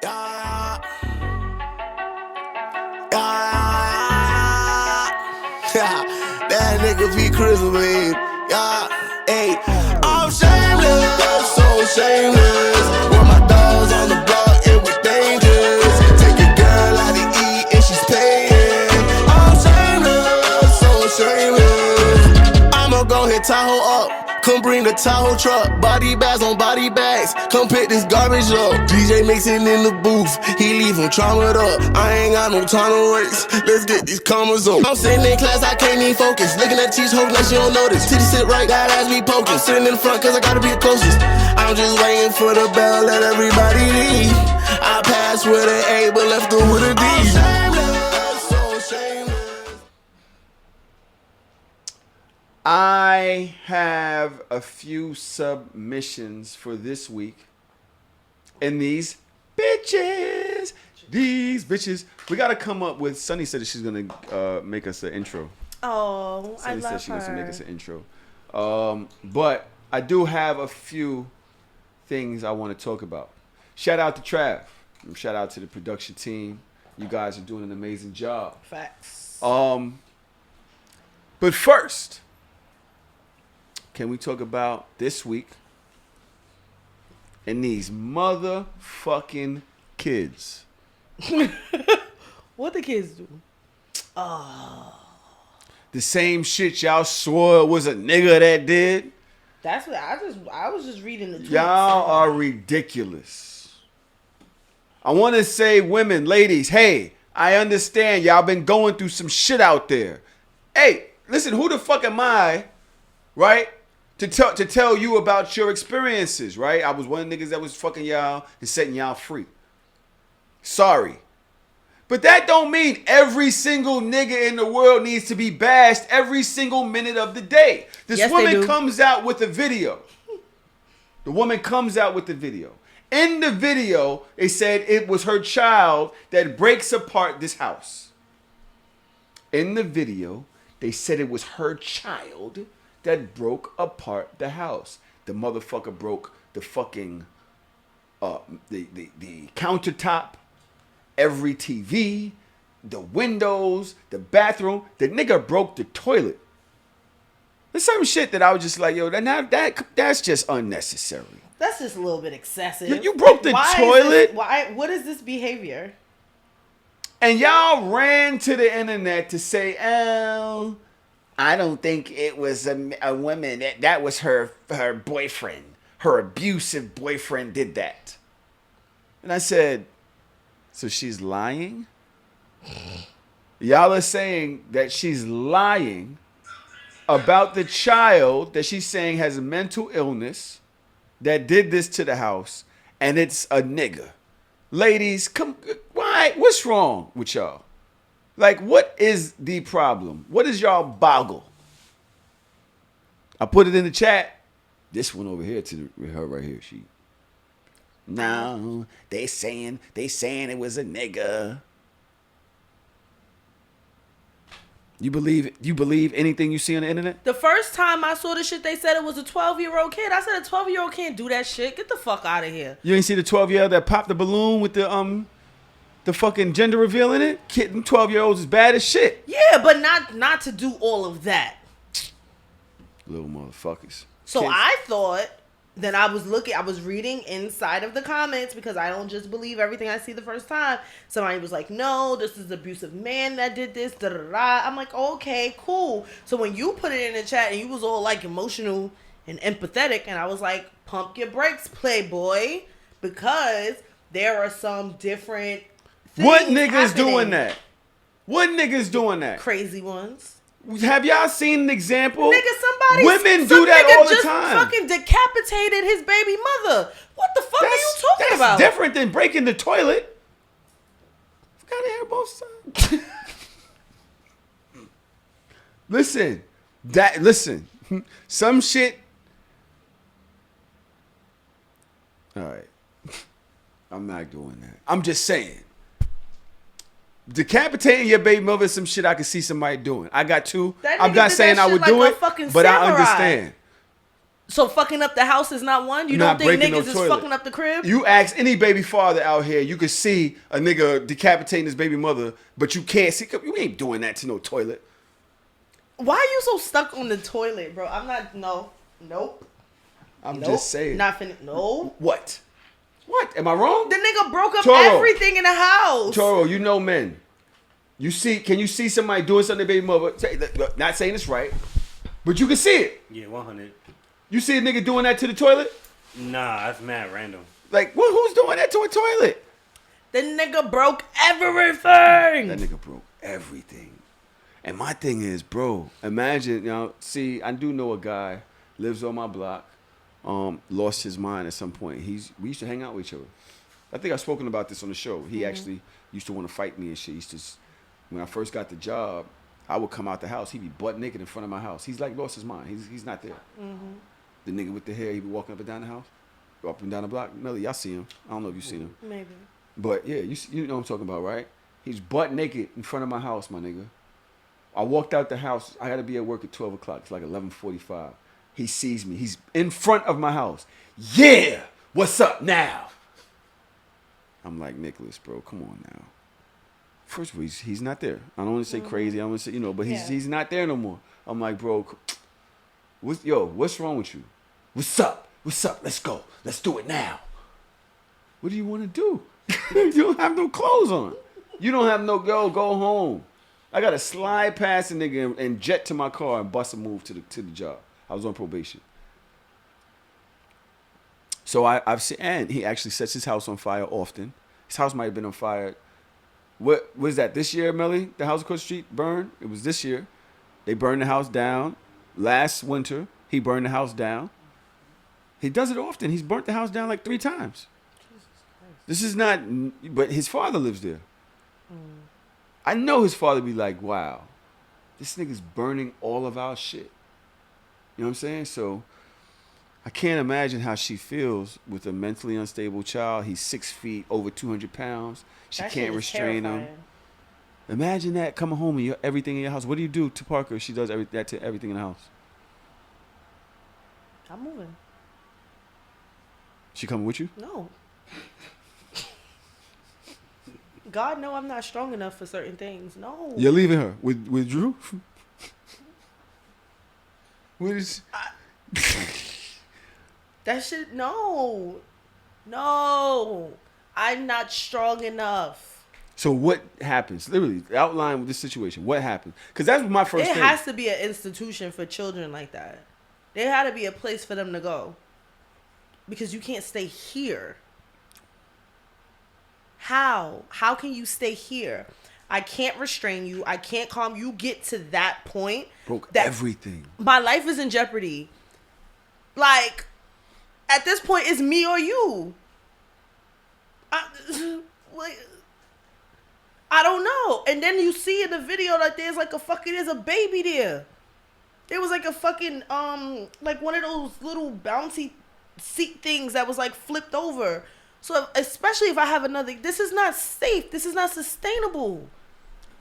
Yeah. Yeah. That nigga be crystal, babe. Yeah. Hey. I'm shameless, so shameless. When my dogs on the block, it was dangerous. Take your girl out to eat and she's paying. I'm shameless, so shameless. I'ma go hit Tahoe up. Come bring the Tahoe truck, body bags on body bags. Come pick this garbage up. DJ mixing in the booth, he leave him traumatized up. I ain't got no time to waste. Let's get these commas up. I'm sitting in class, I can't even focus. Looking at cheese, hoping that she don't notice. Titty sit right, that ass be poking. I'm sitting in the front cause I gotta be the closest. I'm just waiting for the bell, let everybody leave. I passed with an A, but left her with a D. I'm shameless, so shameless. I have a few submissions for this week. And these bitches, we got to come up with, Sunny said that she's going to make us an intro. Oh, Sunny I love said she wants to her. make us an intro. But I do have a few things I want to talk about. Shout out to Trav. Shout out to the production team. You guys are doing an amazing job. Facts. But first, can we talk about this week and these motherfucking kids? What the kids do? The same shit y'all swore it was a nigga that did. That's what I was just reading the tweets. Y'all are ridiculous. I want to say, women, ladies, hey, I understand y'all been going through some shit out there. Hey, listen, who the fuck am I, right? To tell you about your experiences, right? I was one of the niggas that was fucking y'all and setting y'all free. Sorry. But that don't mean every single nigga in the world needs to be bashed every single minute of the day. This Yes, woman they do. comes out with a video. The woman comes out with the video. In the video, they said it was her child that breaks apart this house. In the video, they said it was her child that broke apart the house. The motherfucker broke the fucking the countertop, every TV, the windows, the bathroom. The nigga broke the toilet. There's some shit that I was just like, yo, that's just unnecessary. That's just a little bit excessive. You broke the toilet? What is this behavior? And y'all ran to the internet to say, oh, I don't think it was a woman. That was her boyfriend. Her abusive boyfriend did that. And I said, so she's lying? Y'all are saying that she's lying about the child that she's saying has a mental illness that did this to the house, and it's a nigga. Ladies, come, why? What's wrong with y'all? Like, what is the problem? What is y'all boggle? I put it in the chat. This one over here to her right here. No, they saying it was a nigga. You believe anything you see on the internet? The first time I saw this shit, they said it was a 12-year-old kid. I said a 12-year-old can't do that shit. Get the fuck out of here. You ain't see the 12-year-old that popped the balloon with the fucking gender reveal in it? Kid, them 12-year-olds is bad as shit. Yeah, but not to do all of that. Little motherfuckers. So Kids. I thought that I was reading inside of the comments because I don't just believe everything I see the first time. Somebody was like, no, this is an abusive man that did this, da da da. I'm like, okay, cool. So when you put it in the chat and you was all like emotional and empathetic, and I was like, pump your brakes, playboy, because there are some different things What niggas happening. doing that? What niggas doing that? Crazy ones. Have y'all seen an example? Nigga, Women some do that nigga all the just time. fucking decapitated his baby mother. What the fuck are you talking that's about? different than breaking the toilet. Gotta hear both sides. Listen. Some shit. All right. I'm not doing that. I'm just saying. Decapitating your baby mother is some shit I can see somebody doing. I got two. That I'm nigga not did saying that I shit would like do a it, fucking but I samurai. understand. So fucking up the house is not one? You Not don't think breaking no niggas is toilet. fucking up the crib? You ask any baby father out here, you could see a nigga decapitating his baby mother, but you can't see. You ain't doing that to no toilet. Why are you so stuck on the toilet, bro? I'm not. No. Nope. I'm Nope. just saying. Not finna. No. What? What? Am I wrong? The nigga broke up Toro. everything in the house. Toro, you know men. You see? Can you see somebody doing something to baby mother? Look, not saying it's right, but you can see it. Yeah, 100. You see a nigga doing that to the toilet? Nah, that's mad random. Like, who's doing that to a toilet? The nigga broke everything. That nigga broke everything. And my thing is, bro, imagine, see, I do know a guy, lives on my block, lost his mind at some point. We used to hang out with each other. I think I've spoken about this on the show. He actually used to want to fight me and shit. When I first got the job, I would come out the house. He'd be butt naked in front of my house. He's like lost his mind. He's not there. The nigga with the hair, he be walking up and down the house, up and down the block. Melly, y'all see him. I don't know if you seen him. Maybe. But yeah, you know what I'm talking about, right? He's butt naked in front of my house, my nigga. I walked out the house. I had to be at work at 12 o'clock. It's like 11:45. He sees me. He's in front of my house. Yeah, what's up now? I'm like, Nicholas, bro, come on now. First of all, he's not there. I don't want to say crazy. I don't want to say, but he's not there no more. I'm like, bro, what's wrong with you? What's up? What's up? Let's go. Let's do it now. What do you want to do? You don't have no clothes on. You don't have no go home. I got to slide past a nigga and jet to my car and bust a move to the job. I was on probation. So I've seen, and he actually sets his house on fire often. His house might have been on fire. What was that this year, Melly? The house across the street burned? It was this year. They burned the house down. Last winter, he burned the house down. He does it often. He's burnt the house down like 3 times. This is not, but his father lives there. I know his father be like, wow, this nigga's burning all of our shit. You know what I'm saying? So I can't imagine how she feels with a mentally unstable child. He's 6 feet, over 200 pounds. She That shit can't is restrain him. terrifying. Imagine that coming home and everything in your house. What do you do to Parker if she does that to everything in the house? I'm moving. She coming with you? No. God know I'm not strong enough for certain things. No. You're leaving her with Drew? What is? That shit, no. No. I'm not strong enough. So what happens? Literally, outline with this situation. What happened? Because that's my first It thing. has to be an institution for children like that. There had to be a place for them to go. Because you can't stay here. How? How can you stay here? I can't restrain you. I can't calm you. Get to that point. Broke that everything. My life is in jeopardy. Like, at this point, it's me or you. I don't know. And then you see in the video that there's a baby there. There was like a fucking, like one of those little bouncy seat things that was like flipped over. So especially if I have another, this is not safe. This is not sustainable.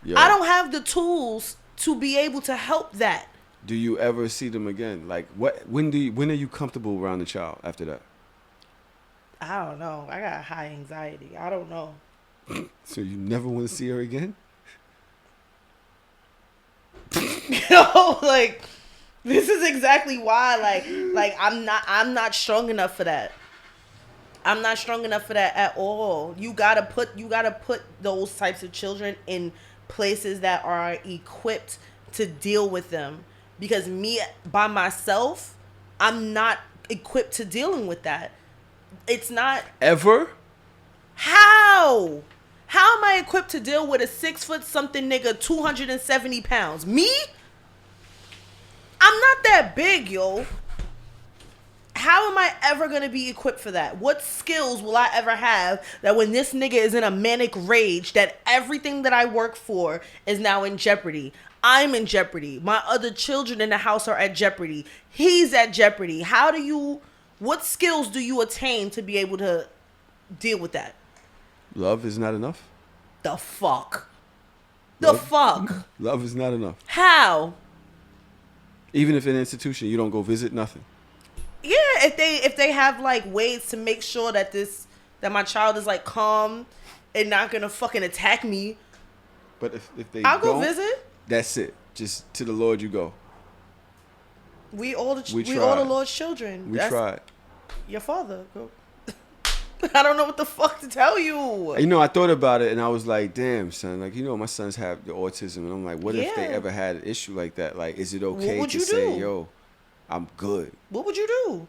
Yeah. I don't have the tools to be able to help that. Do you ever see them again? Like when are you comfortable around the child after that? I don't know. I got high anxiety. I don't know. So you never want to see her again? Like this is exactly why like I'm not strong enough for that. I'm not strong enough for that at all. You gotta put those types of children in places that are equipped to deal with them. Because me by myself, I'm not equipped to dealing with that. It's not Ever? how. How am I equipped to deal with a 6 foot something nigga, 270 pounds? Me? I'm not that big, yo. How am I ever going to be equipped for that? What skills will I ever have that when this nigga is in a manic rage, that everything that I work for is now in jeopardy? I'm in jeopardy. My other children in the house are at jeopardy. He's at jeopardy. What skills do you attain to be able to deal with that? Love is not enough? The fuck? The fuck? Love is not enough. How? Even if in an institution you don't go visit, nothing. if they have like ways to make sure that my child is like calm and not gonna fucking attack me. But if they I'll go don't, visit. that's it. Just to the Lord you go. We all the tried. Lord's children. We tried. Your father. Go. I don't know what the fuck to tell you. You know, I thought about it and I was like, damn, son. Like, you know, my sons have the autism. And I'm like, what if they ever had an issue like that? Like, is it okay to say, yo, I'm good? What would you do?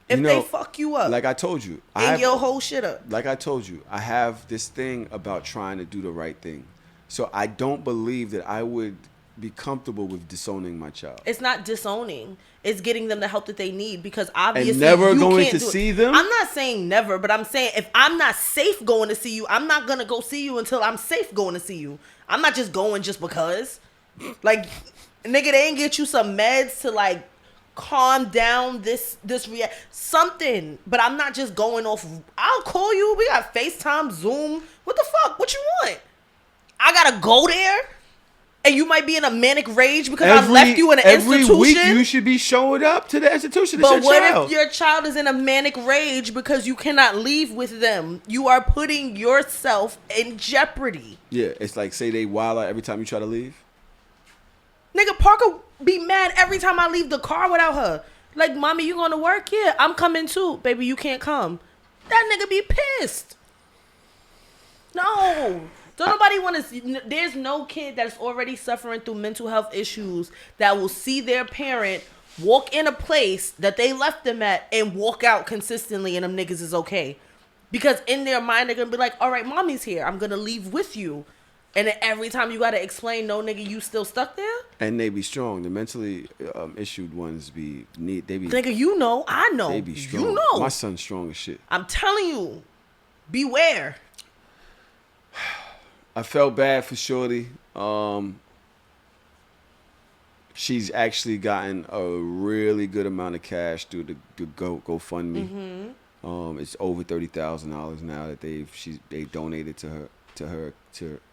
If You know, they fuck you up. Like I told you. Your whole shit up. Like I told you, I have this thing about trying to do the right thing. So I don't believe that I would be comfortable with disowning my child. It's not disowning. It's getting them the help that they need, because obviously and never you going can't to do it. see them? I'm not saying never, but I'm saying if I'm not safe going to see you, I'm not going to go see you until I'm safe going to see you. I'm not just going just because. Like, nigga, they ain't get you some meds to like calm down this something. But I'm not just going off. I'll call you. We got FaceTime, Zoom. What the fuck? What you want? I gotta go there? And you might be in a manic rage because I left you in an institution. Every week you should be showing up to the institution. But what if your child is in a manic rage because you cannot leave with them? You are putting yourself in jeopardy. Yeah, it's like, say they wild out every time you try to leave. Nigga, Parker be mad every time I leave the car without her. Like, mommy, you going to work? Yeah, I'm coming too. Baby, you can't come. That nigga be pissed. No. Don't nobody want to see. There's no kid that's already suffering through mental health issues that will see their parent walk in a place that they left them at and walk out consistently and them niggas is okay. Because in their mind, they're going to be like, all right, mommy's here. I'm going to leave with you. And then every time you got to explain, no, nigga, you still stuck there? And they be strong. The mentally issued ones they be. Nigga, you know, I know. They be strong. You know. My son's strong as shit. I'm telling you, beware. I felt bad for Shorty. She's actually gotten a really good amount of cash through the GoFundMe. Mm-hmm. It's over $30,000 now that they donated to her.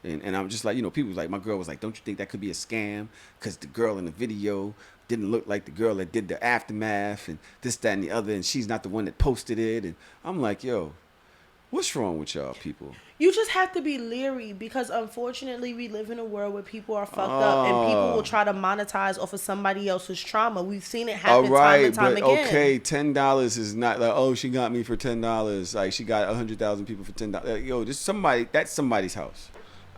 And I'm just like, you know, people was like, my girl was like, don't you think that could be a scam? Because the girl in the video didn't look like the girl that did the aftermath and this, that, and the other, and she's not the one that posted it. And I'm like, yo, what's wrong with y'all people? You just have to be leery because unfortunately we live in a world where people are fucked up and people will try to monetize off of somebody else's trauma. We've seen it happen time and time again. Okay, $10 is not like, oh, she got me for $10. Like, she got 100,000 people for $10. Like, yo, that's somebody's house.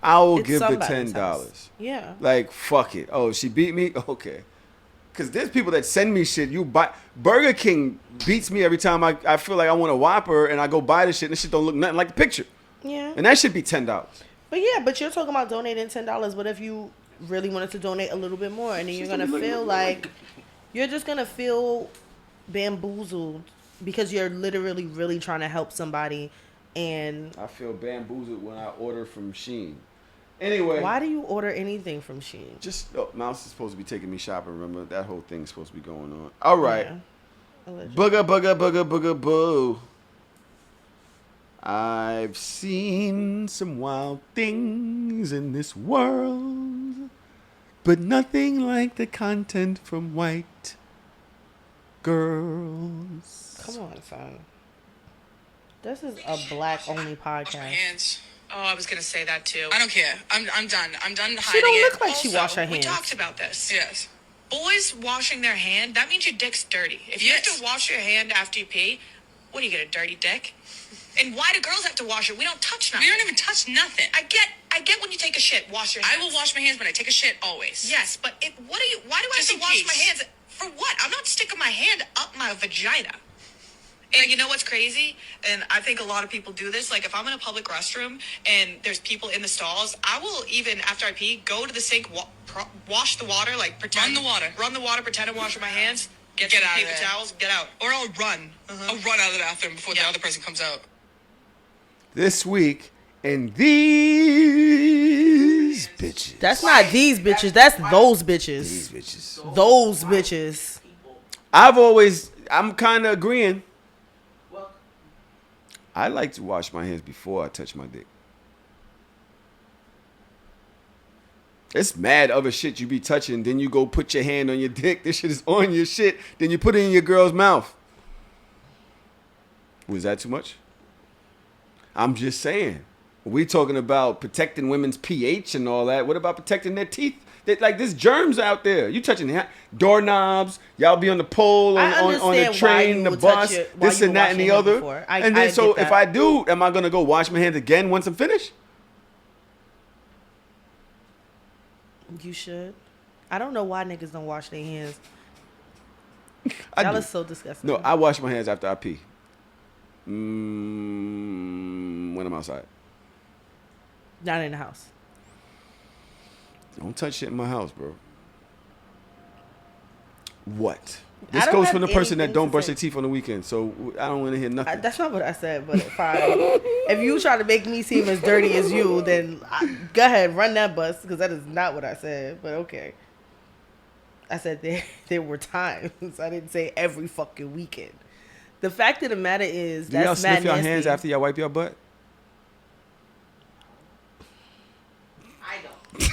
I will give the $10. House. Yeah. Like, fuck it. Oh, she beat me? Okay. Because there's people that send me shit. Burger King beats me every time I feel like I want a Whopper and I go buy the shit and this shit don't look nothing like the picture. Yeah. And that should be $10. But you're talking about donating $10. What if you really wanted to donate a little bit more and then you're going to feel like you're just going to feel bamboozled because you're literally really trying to help somebody and I feel bamboozled when I order from Shein. Anyway. Why do you order anything from Shein? Just, Mouse is supposed to be taking me shopping, remember? That whole thing's supposed to be going on. All right. Yeah. Booga, boo. I've seen some wild things in this world, but nothing like the content from white girls. Come on, son. This is a black-only podcast. My hands. Oh, I was gonna say that too. I don't care. I'm done. I'm done hiding it. She don't look like she washed her hands. We talked about this. Yes. Boys washing their hand, that means your dick's dirty. If you have to wash your hand after you pee, what do you get, a dirty dick? And why do girls have to wash it? We don't touch nothing. We don't even touch nothing. I get when you take a shit, wash your hands. I will wash my hands when I take a shit always. Yes, but why do I have to wash my hands? For what? I'm not sticking my hand up my vagina. And you know what's crazy? And I think a lot of people do this. Like, if I'm in a public restroom and there's people in the stalls, I will, even after I pee, go to the sink, wash the water, like pretend. Run the water, pretend I'm washing my hands. Get some paper towels, get out. Or I'll run. I'll run out of the bathroom before the other person comes out. This week, and these bitches. That's not these bitches. That's those bitches. These bitches. Those bitches. I'm kind of agreeing. I like to wash my hands before I touch my dick. It's mad other shit you be touching. Then you go put your hand on your dick. This shit is on your shit. Then you put it in your girl's mouth. Was that too much? I'm just saying. We talking about protecting women's pH and all that. What about protecting their teeth? Like, there's germs out there. You touching doorknobs. Y'all be on the pole, on the train, the bus, this and that and the other. And then so if I do, am I going to go wash my hands again once I'm finished? You should. I don't know why niggas don't wash their hands. I Y'all do. are so disgusting. No, I wash my hands after I pee. When I'm outside. Not in the house. Don't touch shit in my house, bro. What? I This don't goes have from the person that anything don't to brush say. their teeth on the weekend, so I don't want to hear nothing. That's not what I said, but fine. If you try to make me seem as dirty as you, then go ahead, run that bus, because that is not what I said, but okay. I said there were times. I didn't say every fucking weekend. The fact of the matter is, Do y'all that's sniff mad your nasty. hands after y'all wipe your butt? I don't.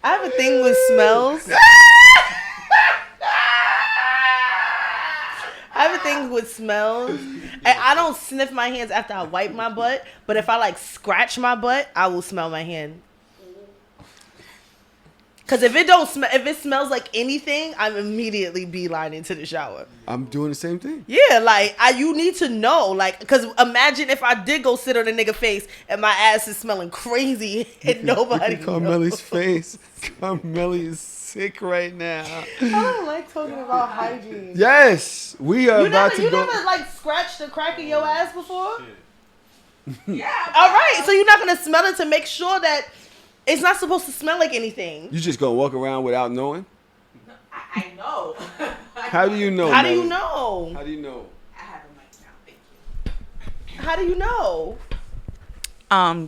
I have a thing with smells. I have a thing with smells. And I don't sniff my hands after I wipe my butt, but if I like scratch my butt, I will smell my hand. Cause if it smells like anything, I'm immediately beelining to the shower. I'm doing the same thing. Yeah, like you need to know, like, cause imagine if I did go sit on a nigga face and my ass is smelling crazy and nobody. Look at Carmelli's face. Carmelli is sick right now. I don't like talking about hygiene. Yes, we are about to You go. never like scratched the crack of your ass before? Yeah. All right, so you're not gonna smell it to make sure that it's not supposed to smell like anything. You just gonna walk around without knowing? I know. How do you know? How do you Melly? know? How do you know? I have a mic now. Thank you. How do you know?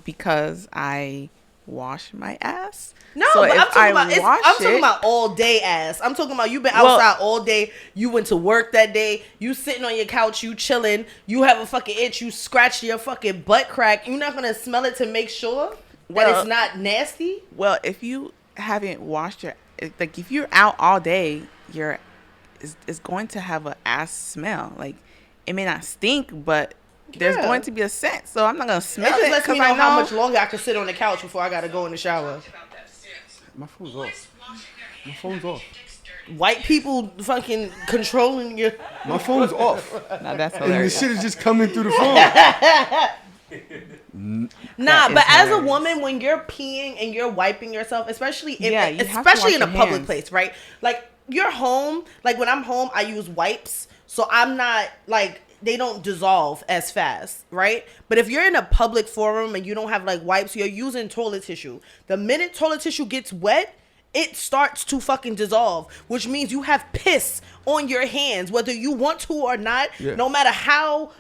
Because I wash my ass. No, so but if I'm talking I about all day ass. I'm talking about you've been outside all day. You went to work that day. You sitting on your couch. You chilling. You have a fucking itch. You scratch your fucking butt crack. You're not gonna smell it to make sure that it's not nasty. Well, if you haven't washed like if you're out all day, it's going to have an ass smell. Like it may not stink, but there's going to be a scent. So I'm not gonna smell It it just lets me because know I how know much longer I can sit on the couch before I gotta go in the shower. My phone's off. My phone's off. White people fucking controlling your. My phone's off. Now that's And the hilarious. shit is just coming through the phone. Nah, but is as a hilarious. woman, when you're peeing and you're wiping yourself, especially in You have to wash in a your public hands. place, right? Like you're home. Like when I'm home, I use wipes, so I'm not like they don't dissolve as fast, right? But if you're in a public forum and you don't have like wipes, you're using toilet tissue. The minute toilet tissue gets wet, it starts to fucking dissolve, which means you have piss on your hands, whether you want to or not. Yeah. No matter how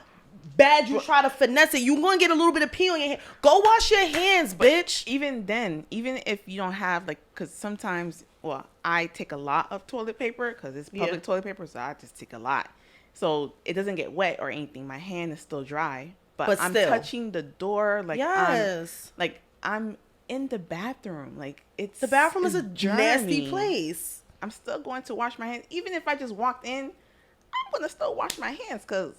bad you try to finesse it, you're gonna get a little bit of pee on your hand. Go wash your hands, bitch. Even then, even if you don't have like, because sometimes, well, I take a lot of toilet paper because it's public toilet paper, so I just take a lot. So it doesn't get wet or anything. My hand is still dry, but I'm still. touching the door like Yes. I'm in the bathroom. Like The bathroom is a it's nasty germy. place. I'm still going to wash my hands. Even if I just walked in, I'm gonna still wash my hands because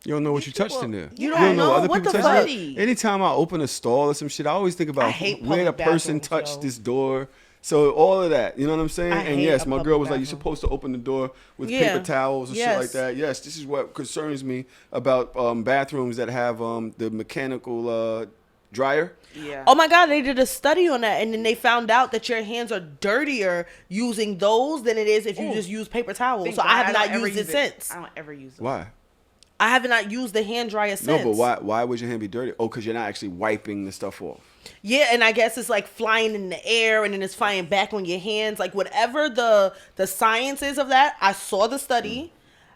You don't know what you touched in there. You don't know other what people the touched fuck? it. Anytime I open a stall or some shit, I always think about I hate where the public person bathrooms, touched yo. this door. So all of that, you know what I'm saying? I And hate yes, a my public girl was like, "You're bathroom. supposed to open the door with Yeah. paper towels and shit Yes. like that." Yes, this is what concerns me about bathrooms that have the mechanical dryer. yeah. Oh my God, they did a study on that, and then they found out that your hands are dirtier using those than it is if you just use paper towels. Thank So God I have don't not ever used it use since. I don't ever use it. Why? I have not used the hand dryer since. No, but why would your hand be dirty? Oh, because you're not actually wiping the stuff off. Yeah, and I guess it's like flying in the air and then it's flying back on your hands. Like whatever the science is of that, I saw the study.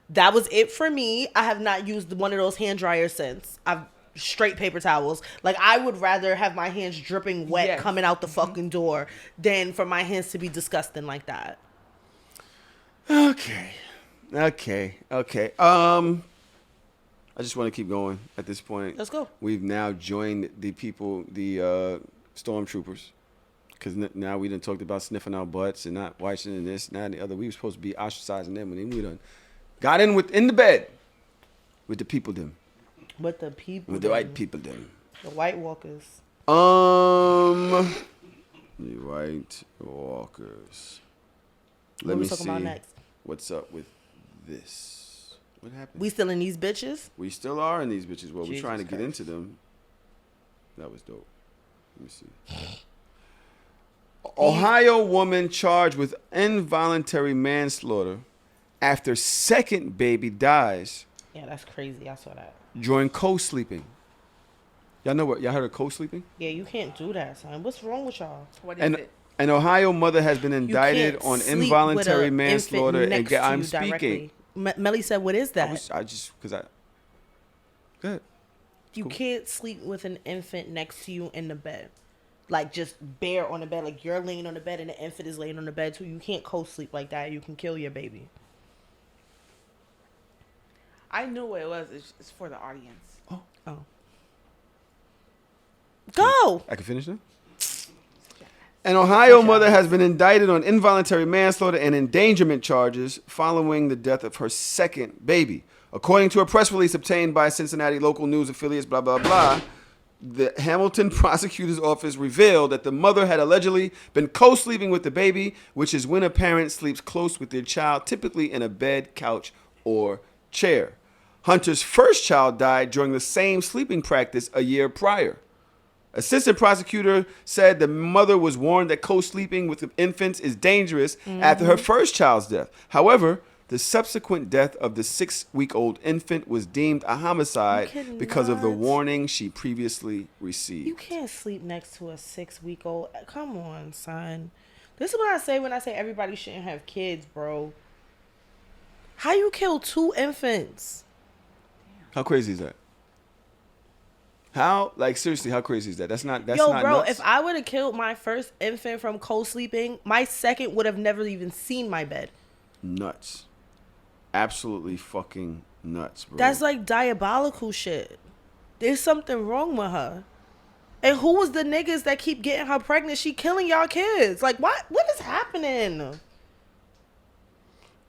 That was it for me. I have not used one of those hand dryers since. I've straight paper towels. Like I would rather have my hands dripping wet Yes. coming out the fucking door than for my hands to be disgusting like that. Okay. I just want to keep going at this point. Let's go. We've now joined the people, the stormtroopers. Because now we done talked about sniffing our butts and not washing and this, and the other. We were supposed to be ostracizing them, and then we done got in the bed with the people them. With the people. With the white people them. The White Walkers. The White Walkers. Let me talking see. about next? What's up with this? What happened? We still in these bitches? We still are in these bitches. Well, we're Jesus trying to get Christ. into them. That was dope. Let me see. Ohio woman charged with involuntary manslaughter after second baby dies Yeah, that's crazy. I saw that. during co-sleeping. Y'all know what? Y'all heard of co-sleeping? Yeah, you can't do that, son. What's wrong with y'all? What is it? An Ohio mother has been indicted can't on sleep with involuntary a manslaughter. infant And next to I'm you speaking. directly. Melly said, "What is that? Go ahead. You can't sleep with an infant next to you in the bed, like just bare on the bed, like you're laying on the bed and the infant is laying on the bed too. You can't co-sleep like that. You can kill your baby." I knew what it was. It's for the audience. Oh, go. I can finish now? An Ohio mother has been indicted on involuntary manslaughter and endangerment charges following the death of her second baby. According to a press release obtained by Cincinnati local news affiliates, blah, blah, blah, the Hamilton prosecutor's office revealed that the mother had allegedly been co-sleeping with the baby, which is when a parent sleeps close with their child, typically in a bed, couch, or chair. Hunter's first child died during the same sleeping practice a year prior. Assistant prosecutor said the mother was warned that co-sleeping with infants is dangerous after her first child's death. However, the subsequent death of the 6-week-old infant was deemed a homicide because of the warning she previously received. You can't sleep next to a 6-week-old. Come on, son. This is what I say when I say everybody shouldn't have kids, bro. How you kill 2 infants? How crazy is that? How, like, seriously, how crazy is that? That's not Yo, bro, nuts? if I would have killed my first infant from co-sleeping, my second would have never even seen my bed. Nuts. Absolutely fucking nuts, bro. That's like diabolical shit. There's something wrong with her. And who was the niggas that keep getting her pregnant? She killing y'all kids. Like, what is happening?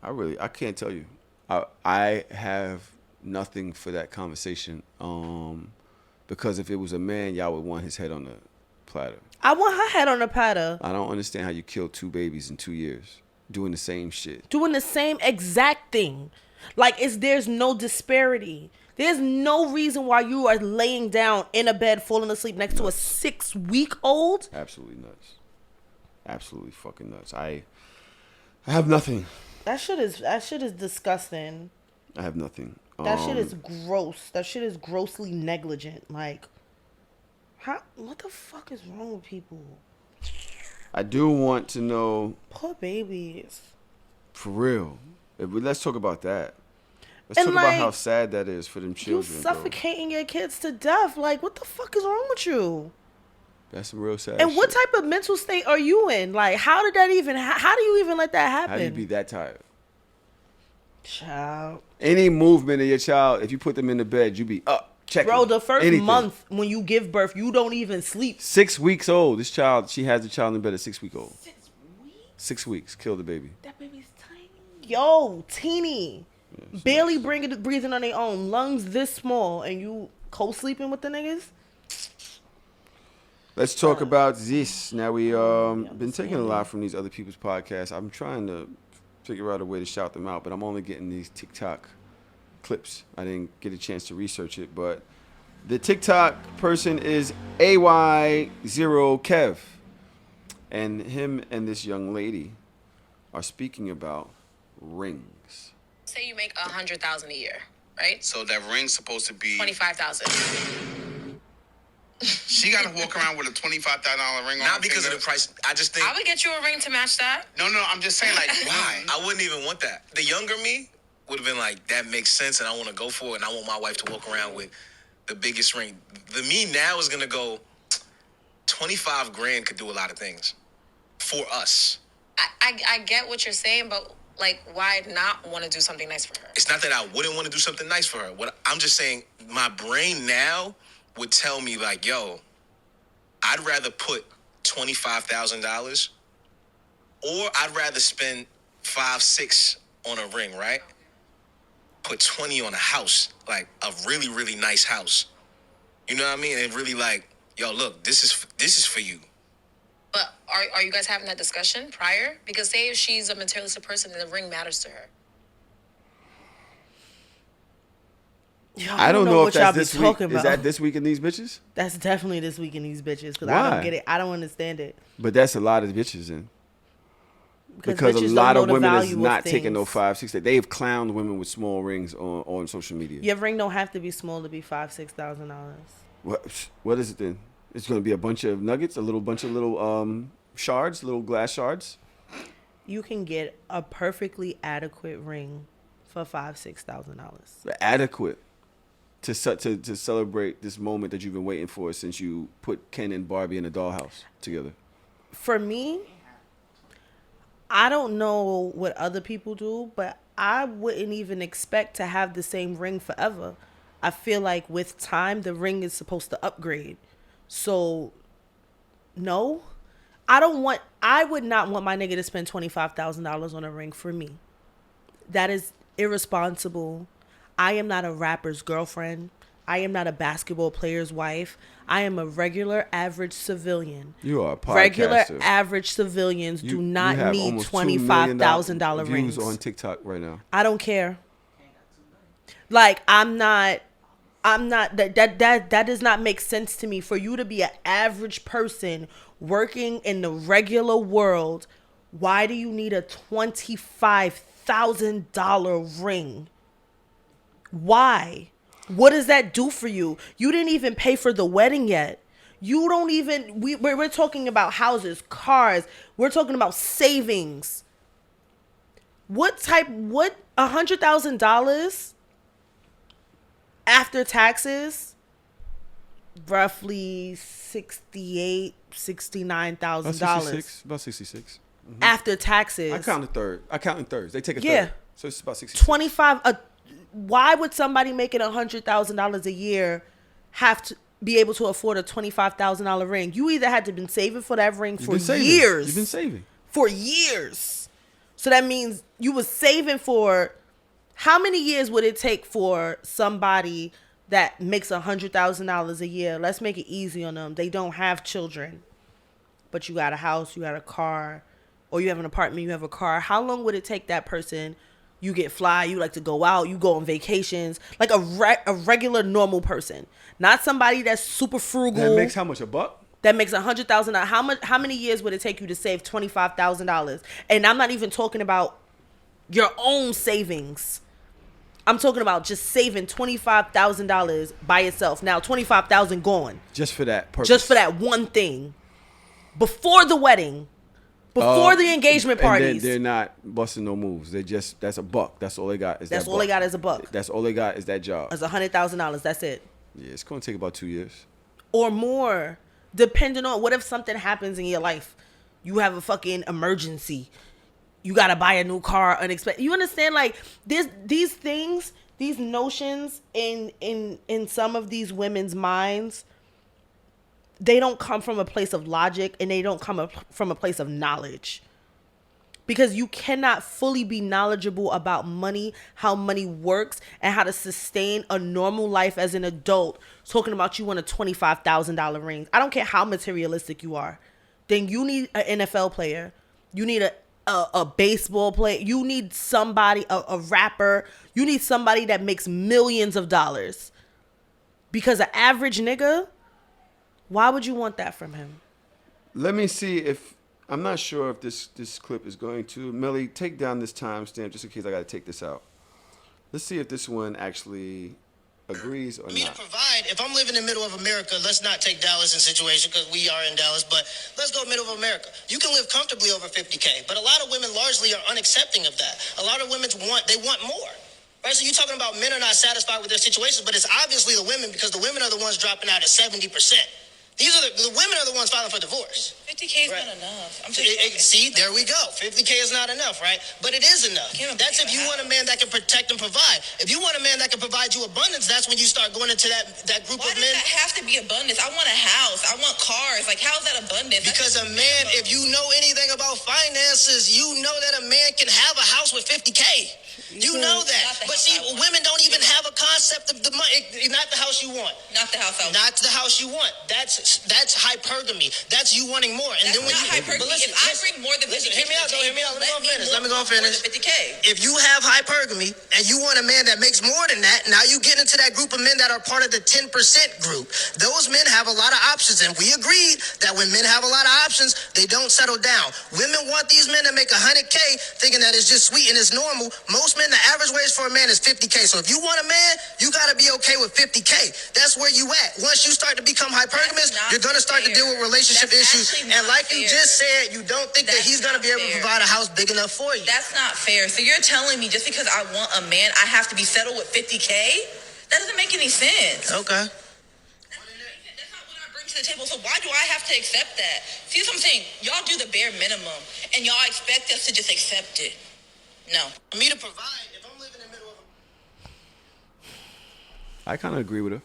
I can't tell you. I have nothing for that conversation. Because if it was a man, y'all would want his head on the platter. I want her head on the platter. I don't understand how you killed 2 babies in 2 years doing the same shit. Doing the same exact thing. Like, there's no disparity. There's no reason why you are laying down in a bed, falling asleep next to a 6-week-old. Absolutely nuts. Absolutely fucking nuts. I have nothing. That shit is disgusting. I have nothing. That shit is gross. That shit is grossly negligent. Like, what the fuck is wrong with people? I do want to know. Poor babies. For real. Let's talk about that. Let's talk about how sad that is for them children. You suffocating your kids to death. Like, what the fuck is wrong with you? That's some real sad And shit. what type of mental state are you in? Like, how do you even let that happen? How do you be that tired? Child. Any movement of your child, if you put them in the bed, you be up, checking. Bro, the first anything. month when you give birth, you don't even sleep. 6 weeks old. This child, she has the child in bed at 6 weeks old. 6 weeks? 6 weeks. Killed the baby. That baby's tiny. Yo, teeny. Barely breathing on their own. Lungs this small, and you co-sleeping with the niggas? Let's talk about this. Now we been taking a lot from these other people's podcasts. I'm trying to figure out a way to shout them out, but I'm only getting these TikTok clips. I didn't get a chance to research it, but the TikTok person is AY0Kev, and him and this young lady are speaking about rings. Say you make $100,000 a year, right? So that ring's supposed to be 25,000. She got to walk around with a $25,000 ring on. Not because of the price. I just think. I would get you a ring to match that. No, I'm just saying, like, why? I wouldn't even want that. The younger me would have been like, that makes sense, and I want to go for it, and I want my wife to walk around with the biggest ring. The me now is gonna go. 25 grand could do a lot of things for us. I get what you're saying, but like, why not want to do something nice for her? It's not that I wouldn't want to do something nice for her. What I'm just saying, my brain now would tell me like, yo, I'd rather put $25,000, or I'd rather spend 5-6 on a ring, right? Put 20 on a house, like a really, really nice house. You know what I mean? And really like, yo, look, this is for you. But are you guys having that discussion prior? Because say if she's a materialistic person and the ring matters to her. Yo, I don't know if what y'all that's be this week. talking Is about. that this week in these bitches? That's definitely this week in these bitches because I Why? don't get it. I don't understand it. But that's a lot of bitches in. Because bitches a don't lot know of the women is value of not taking no things. 5-6. They've clowned women with small rings on social media. Your ring don't have to be small to be $5,000-$6,000. What is it then? It's going to be a bunch of nuggets, a bunch of little shards, little glass shards. You can get a perfectly adequate ring for $5,000-$6,000. Adequate to celebrate this moment that you've been waiting for since you put Ken and Barbie in a dollhouse together. For me, I don't know what other people do, but I wouldn't even expect to have the same ring forever. I feel like with time, the ring is supposed to upgrade. So, no, I would not want my nigga to spend $25,000 on a ring for me. That is irresponsible. I am not a rapper's girlfriend. I am not a basketball player's wife. I am a regular average civilian. You are a podcaster. Regular average civilians do not need $25,000 rings. Views on TikTok right now. I don't care. Like I'm not that does not make sense to me. For you to be an average person working in the regular world, why do you need a $25,000 ring? Why? What does that do for you? You didn't even pay for the wedding yet. You don't even, we're talking about houses, cars. We're talking about savings. $100,000 after taxes? Roughly $69,000. About 66. Mm-hmm. After taxes. I count in thirds. They take a Yeah. third. So it's about 66. 25. Why would somebody making $100,000 a year have to be able to afford a $25,000 ring? You either had to been saving for that ring for years. You've been saving for years. So that means you was saving for how many years would it take for somebody that makes $100,000 a year? Let's make it easy on them. They don't have children, but you got a house, you got a car, or you have an apartment, you have a car. How long would it take that person? You get fly, you like to go out, you go on vacations, like a regular normal person, not somebody that's super frugal. That makes how much, $1? That makes $100,000. How many years would it take you to save $25,000? And I'm not even talking about your own savings. I'm talking about just saving $25,000 by itself. Now $25,000 gone. Just for that purpose. Just for that one thing. Before the wedding. Before the engagement parties. And they're not busting no moves. That's $1. That's all they got. That's all they got is $1. That's all they got is that job. It's $100,000. That's it. Yeah, it's going to take about 2 years. Or more. Depending on what if something happens in your life. You have a fucking emergency. You got to buy a new car unexpected. You understand? Like these things, these notions in some of these women's minds, they don't come from a place of logic and they don't come from a place of knowledge. Because you cannot fully be knowledgeable about money, how money works, and how to sustain a normal life as an adult, talking about you want a $25,000 ring. I don't care how materialistic you are. Then you need an NFL player. You need a baseball player. You need somebody, a rapper. You need somebody that makes millions of dollars. Because an average nigga, why would you want that from him? Let me see if... I'm not sure if this clip is going to. Millie, take down this timestamp just in case I got to take this out. Let's see if this one actually agrees or Me not. to provide, if I'm living in the middle of America, let's not take Dallas in situation because we are in Dallas, but let's go middle of America. You can live comfortably over 50K, but a lot of women largely are unaccepting of that. A lot of women want more. Right? So you're talking about men are not satisfied with their situations, but it's obviously the women because the women are the ones dropping out at 70%. These are the women are the ones filing for divorce. 50K is Right. not enough. I'm just See, there we go. 50K is not enough, right? But it is enough. That's if you want a man that can protect and provide. If you want a man that can provide you abundance, that's when you start going into that group Why of does men. that have to be abundance? I want a house. I want cars. Like, how is that abundance? Because a man, if you know anything about finances, you know that a man can have a house with 50K. You know Not that. the But house see, I want. women don't even have a concept of the money. Not the house you want. Not the house I want. Not the house you want. That's hypergamy. That's you wanting more. And That's then when not you hypergamy. but listen, If I listen, bring more than 50K listen, hear me out, to the though. Hear me out. table, Let me go and finish. more than 50K. If you have hypergamy and you want a man that makes more than that, now you get into that group of men that are part of the 10% group. Those men have a lot of options, and we agreed that when men have a lot of options, they don't settle down. Women want these men to make 100K, thinking that it's just sweet and it's normal. Most men, the average wage for a man is 50K. So if you want a man, you got to be okay with 50K. That's where you at. Once you start to become hypergamous, you're going to start to deal with relationship issues. And like you just said, you don't think that he's going to be able to provide a house big enough for you. That's not fair. So you're telling me just because I want a man, I have to be settled with 50K? That doesn't make any sense. Okay. That's not what I bring to the table. So why do I have to accept that? See what I'm saying? Y'all do the bare minimum, and y'all expect us to just accept it. No. For me to provide, if I'm living in the middle of I kind of agree with her.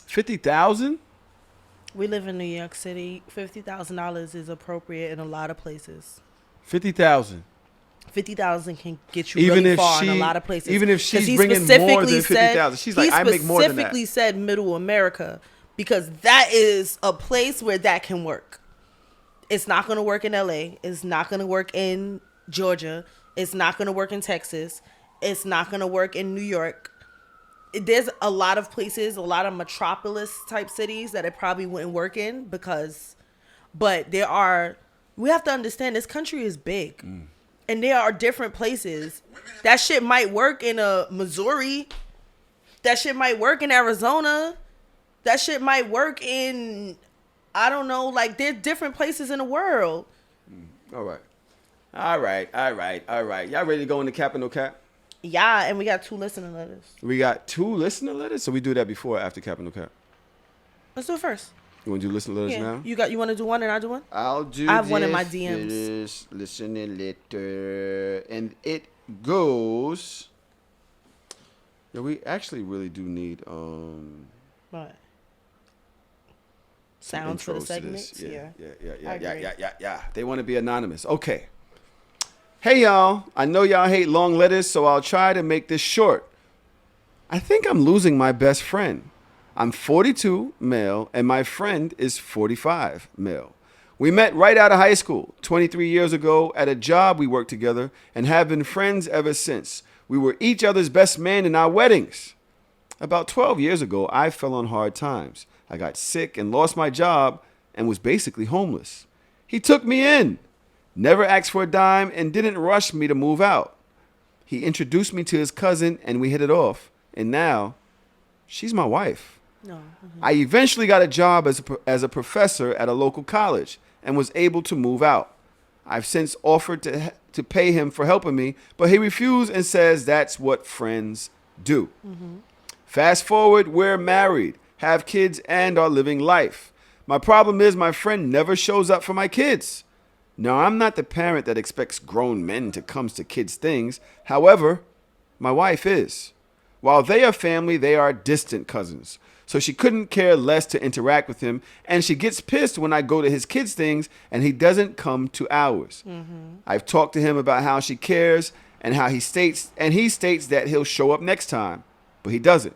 50,000? We live in New York City. $50,000 is appropriate in a lot of places. 50,000. 50,000 can get you Even really if far she- in a lot of places. even if 'Cause she's he bringing more specifically than said- 50,000. She's like, I make more than that. He specifically said Middle America because that is a place where that can work. It's not going to work in LA. It's not going to work in Georgia. It's not going to work in Texas. It's not going to work in New York. There's a lot of places, a lot of metropolis type cities that it probably wouldn't work in but we have to understand this country is big. And there are different places. That shit might work in Missouri. That shit might work in Arizona. That shit might work in, I don't know, like there's different places in the world. All right. Y'all ready to go into cap and no cap? Yeah, and we got 2 listener letters. We got 2 listener letters, so we do that before or after cap and no cap? Let's do it first. You want to do listener letters Yeah. now? You want to do one and I do one? I'll do I have one in my this DMs. listener letter, and it goes. Yeah, we actually really do need What? some Sounds for the intros to segments? this. Yeah. I agree. Yeah. They want to be anonymous. Okay. Hey y'all, I know y'all hate long letters, so I'll try to make this short. I think I'm losing my best friend. I'm 42, male, and my friend is 45, male. We met right out of high school 23 years ago at a job we worked together and have been friends ever since. We were each other's best man in our weddings. About 12 years ago, I fell on hard times. I got sick and lost my job and was basically homeless. He took me in, never asked for a dime, and didn't rush me to move out. He introduced me to his cousin and we hit it off. And now, she's my wife. No. I eventually got a job as a professor at a local college and was able to move out. I've since offered to pay him for helping me, but he refused and says that's what friends do. Fast forward, we're married, have kids, and are living life. My problem is my friend never shows up for my kids. Now, I'm not the parent that expects grown men to come to kids' things. However, my wife is. While they are family, they are distant cousins. So she couldn't care less to interact with him, and she gets pissed when I go to his kids' things and he doesn't come to ours. I've talked to him about how she cares and how he states that he'll show up next time, but he doesn't.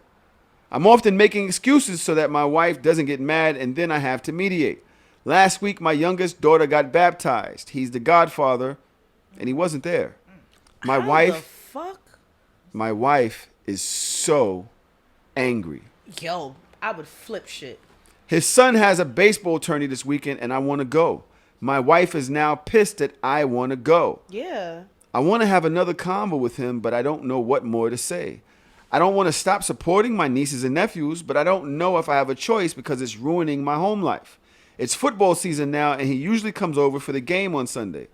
I'm often making excuses so that my wife doesn't get mad, and then I have to mediate. Last week, my youngest daughter got baptized. He's the godfather, and he wasn't there. My wife is so angry. Yo, I would flip shit. His son has a baseball tourney this weekend, and I want to go. My wife is now pissed that I want to go. Yeah. I want to have another convo with him, but I don't know what more to say. I don't want to stop supporting my nieces and nephews, but I don't know if I have a choice because it's ruining my home life. It's football season now, and he usually comes over for the game on Sunday.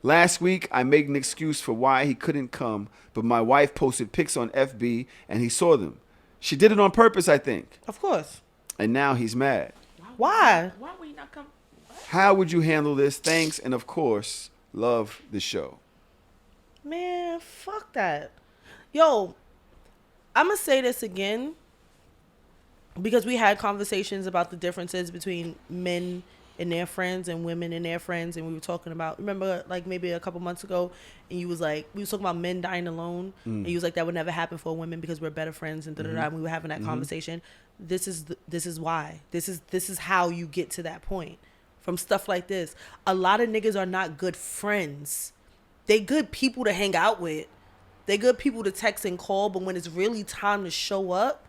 Last week, I made an excuse for why he couldn't come, but my wife posted pics on FB, and he saw them. She did it on purpose, I think. Of course. And now he's mad. Why? Why would he not come? How would you handle this? Thanks, and of course, love the show. Man, fuck that. Yo, I'm going to say this again because we had conversations about the differences between men and their friends and women and their friends, and we were talking about, remember, like maybe a couple months ago, and you was like, we was talking about men dying alone, and you was like, that would never happen for women because we're better friends, and and we were having that conversation. This is why. This is how you get to that point from stuff like this. A lot of niggas are not good friends. They good people to hang out with. They good people to text and call, but when it's really time to show up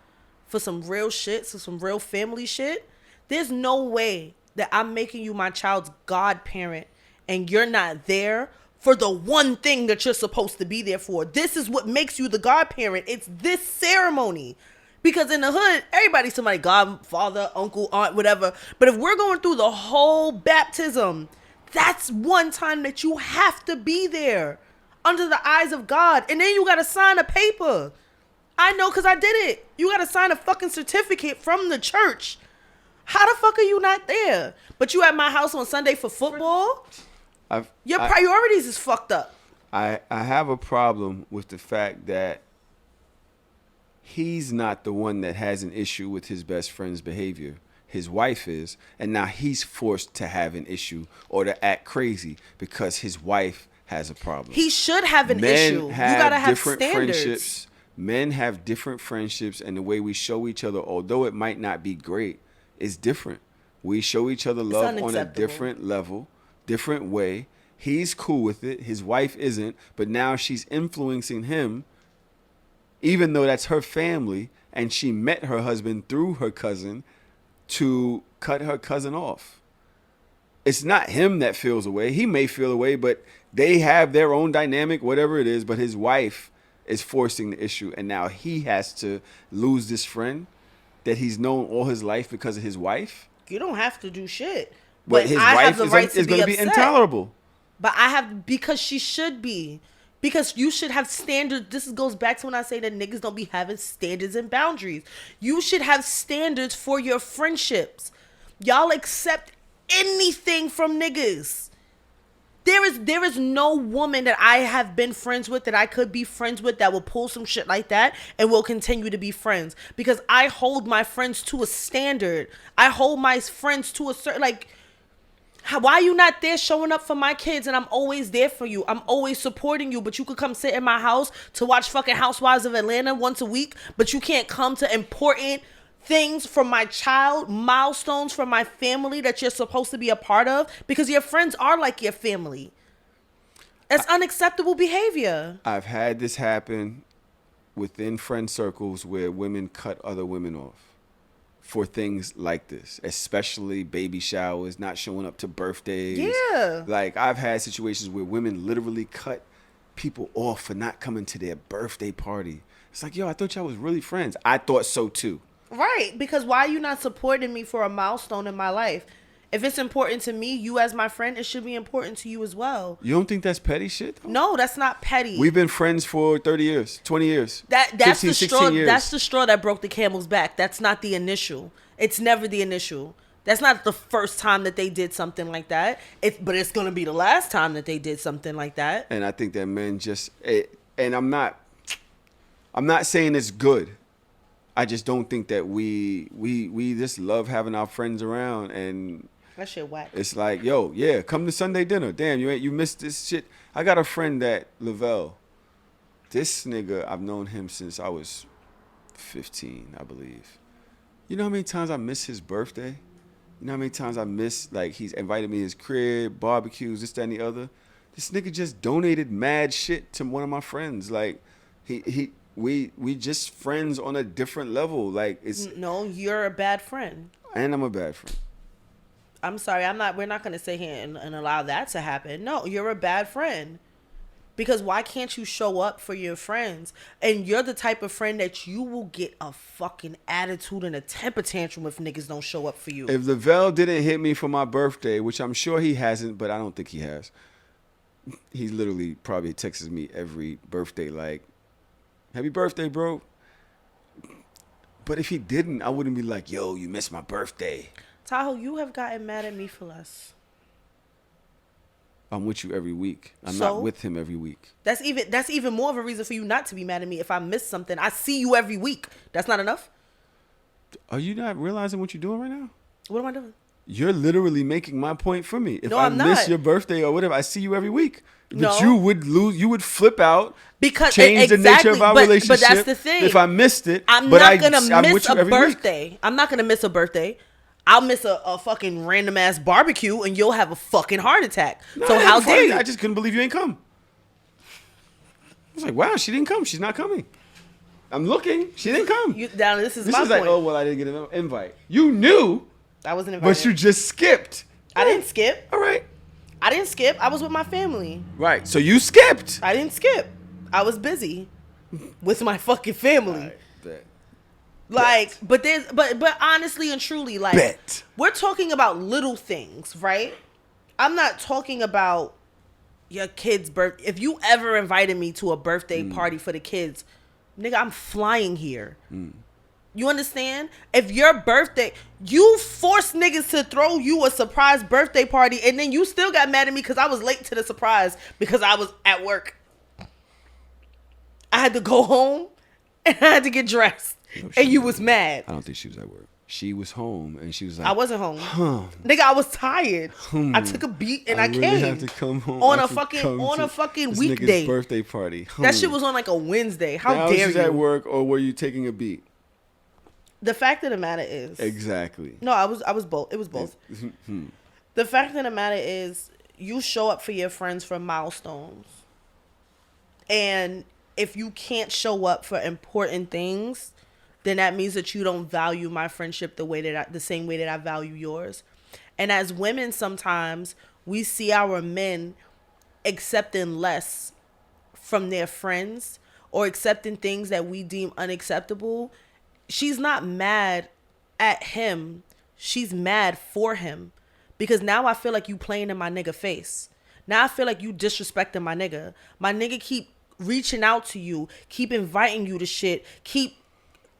for some real shit, so some real family shit, there's no way that I'm making you my child's godparent and you're not there for the one thing that you're supposed to be there for. This is what makes you the godparent. It's this ceremony. Because in the hood, everybody's somebody, godfather, uncle, aunt, whatever. But if we're going through the whole baptism, that's one time that you have to be there under the eyes of God. And then you got to sign a paper. I know because I did it. You got to sign a fucking certificate from the church. How the fuck are you not there? But you at my house on Sunday for football? Your priorities is fucked up. I have a problem with the fact that he's not the one that has an issue with his best friend's behavior. His wife is, and now he's forced to have an issue or to act crazy because his wife has a problem. He should have an issue. You gotta have standards. Friendships. Men have different friendships, and the way we show each other, although it might not be great, is different. We show each other love on a different level, different way. He's cool with it. His wife isn't, but now she's influencing him, even though that's her family, and she met her husband through her cousin to cut her cousin off. It's not him that feels away. He may feel away, but they have their own dynamic, whatever it is, but his wife is forcing the issue, and now he has to lose this friend that he's known all his life because of his wife. You don't have to do shit. But his wife is going to be intolerable. But because she should be. Because you should have standards. This goes back to when I say that niggas don't be having standards and boundaries. You should have standards for your friendships. Y'all accept anything from niggas. There is no woman that I have been friends with that I could be friends with that will pull some shit like that and will continue to be friends. Because I hold my friends to a standard. I hold my friends to a certain, like, why are you not there showing up for my kids and I'm always there for you? I'm always supporting you, but you could come sit in my house to watch fucking Housewives of Atlanta once a week, but you can't come to important things from my child, milestones from my family that you're supposed to be a part of because your friends are like your family. That's unacceptable behavior. I've had this happen within friend circles where women cut other women off for things like this, especially baby showers, not showing up to birthdays. Yeah. Like, I've had situations where women literally cut people off for not coming to their birthday party. It's like, yo, I thought y'all was really friends. I thought so too. Right, because why are you not supporting me for a milestone in my life? If it's important to me, you as my friend, it should be important to you as well. You don't think that's petty shit, though? No, that's not petty. We've been friends for 30 years, 20 years. That's 15, the 16 straw. years. That's the straw that broke the camel's back. That's not the initial. It's never the initial. That's not the first time that they did something like that. But it's gonna be the last time that they did something like that. And I think that men just, and I'm not saying it's good. I just don't think that we just love having our friends around, and that shit whack. It's like, yo, yeah, come to Sunday dinner. Damn, you missed this shit. I got a friend that Lavelle. This nigga, I've known him since I was 15, I believe. You know how many times I miss his birthday? You know how many times I miss, like, he's invited me to his crib, barbecues, this, that, and the other. This nigga just donated mad shit to one of my friends. Like, we just friends on a different level. Like, it's no, you're a bad friend. And I'm a bad friend. I'm sorry, we're not gonna sit here and allow that to happen. No, you're a bad friend. Because why can't you show up for your friends? And you're the type of friend that you will get a fucking attitude and a temper tantrum if niggas don't show up for you. If Lavelle didn't hit me for my birthday, which I'm sure he hasn't, but I don't think he has. He literally probably texts me every birthday like, happy birthday, bro. But if he didn't, I wouldn't be like, yo, you missed my birthday. Tahoe, you have gotten mad at me for less. I'm with you every week. I'm So? not with him every week. That's even more of a reason for you not to be mad at me if I miss something. I see you every week. That's not enough? Are you not realizing what you're doing right now? What am I doing? You're literally making my point for me. If No, I I'm miss not. your birthday or whatever, I see you every week. But No. you would lose. You would flip out. Because change the nature of our relationship. But that's the thing. If I missed it, I'm but not gonna I'm miss with you a every week. birthday. I'm not gonna miss a birthday. I'll miss a fucking random ass barbecue and you'll have a fucking heart attack. No, So I how had a dare funny- you? I just couldn't believe you ain't come. I was like, wow, she didn't come. She's not coming. I'm looking. She didn't come. Now this is This my is point. like, oh well, I didn't get an invite. You knew, I wasn't invited. but you just skipped. I didn't skip. All right. I didn't skip. I was with my family. Right. So you skipped. I didn't skip. I was busy with my fucking family. All right, bet. Like, but honestly and truly, like, Bet. we're talking about little things, right? I'm not talking about your kid's birthday. If you ever invited me to a birthday party for the kids, nigga, I'm flying here. You understand? If your birthday, you forced niggas to throw you a surprise birthday party, and then you still got mad at me because I was late to the surprise because I was at work. I had to go home and I had to get dressed, and you was mad. I don't think she was at work. She was home and she was like, I wasn't home. Nigga, I was tired. I took a beat and I really came. have to come home. On I a have to fucking come on to a fucking this weekday. nigga's birthday party. That shit was on like a Wednesday. How now, dare was you? at work or were you taking a beat? The fact of the matter is, Exactly. no, I was both. It was both. The fact of the matter is, you show up for your friends for milestones, and if you can't show up for important things, then that means that you don't value my friendship the same way that I value yours. And as women, sometimes we see our men accepting less from their friends or accepting things that we deem unacceptable. She's not mad at him. She's mad for him. Because now I feel like you playing in my nigga face. Now I feel like you disrespecting my nigga. My nigga keep reaching out to you, keep inviting you to shit, keep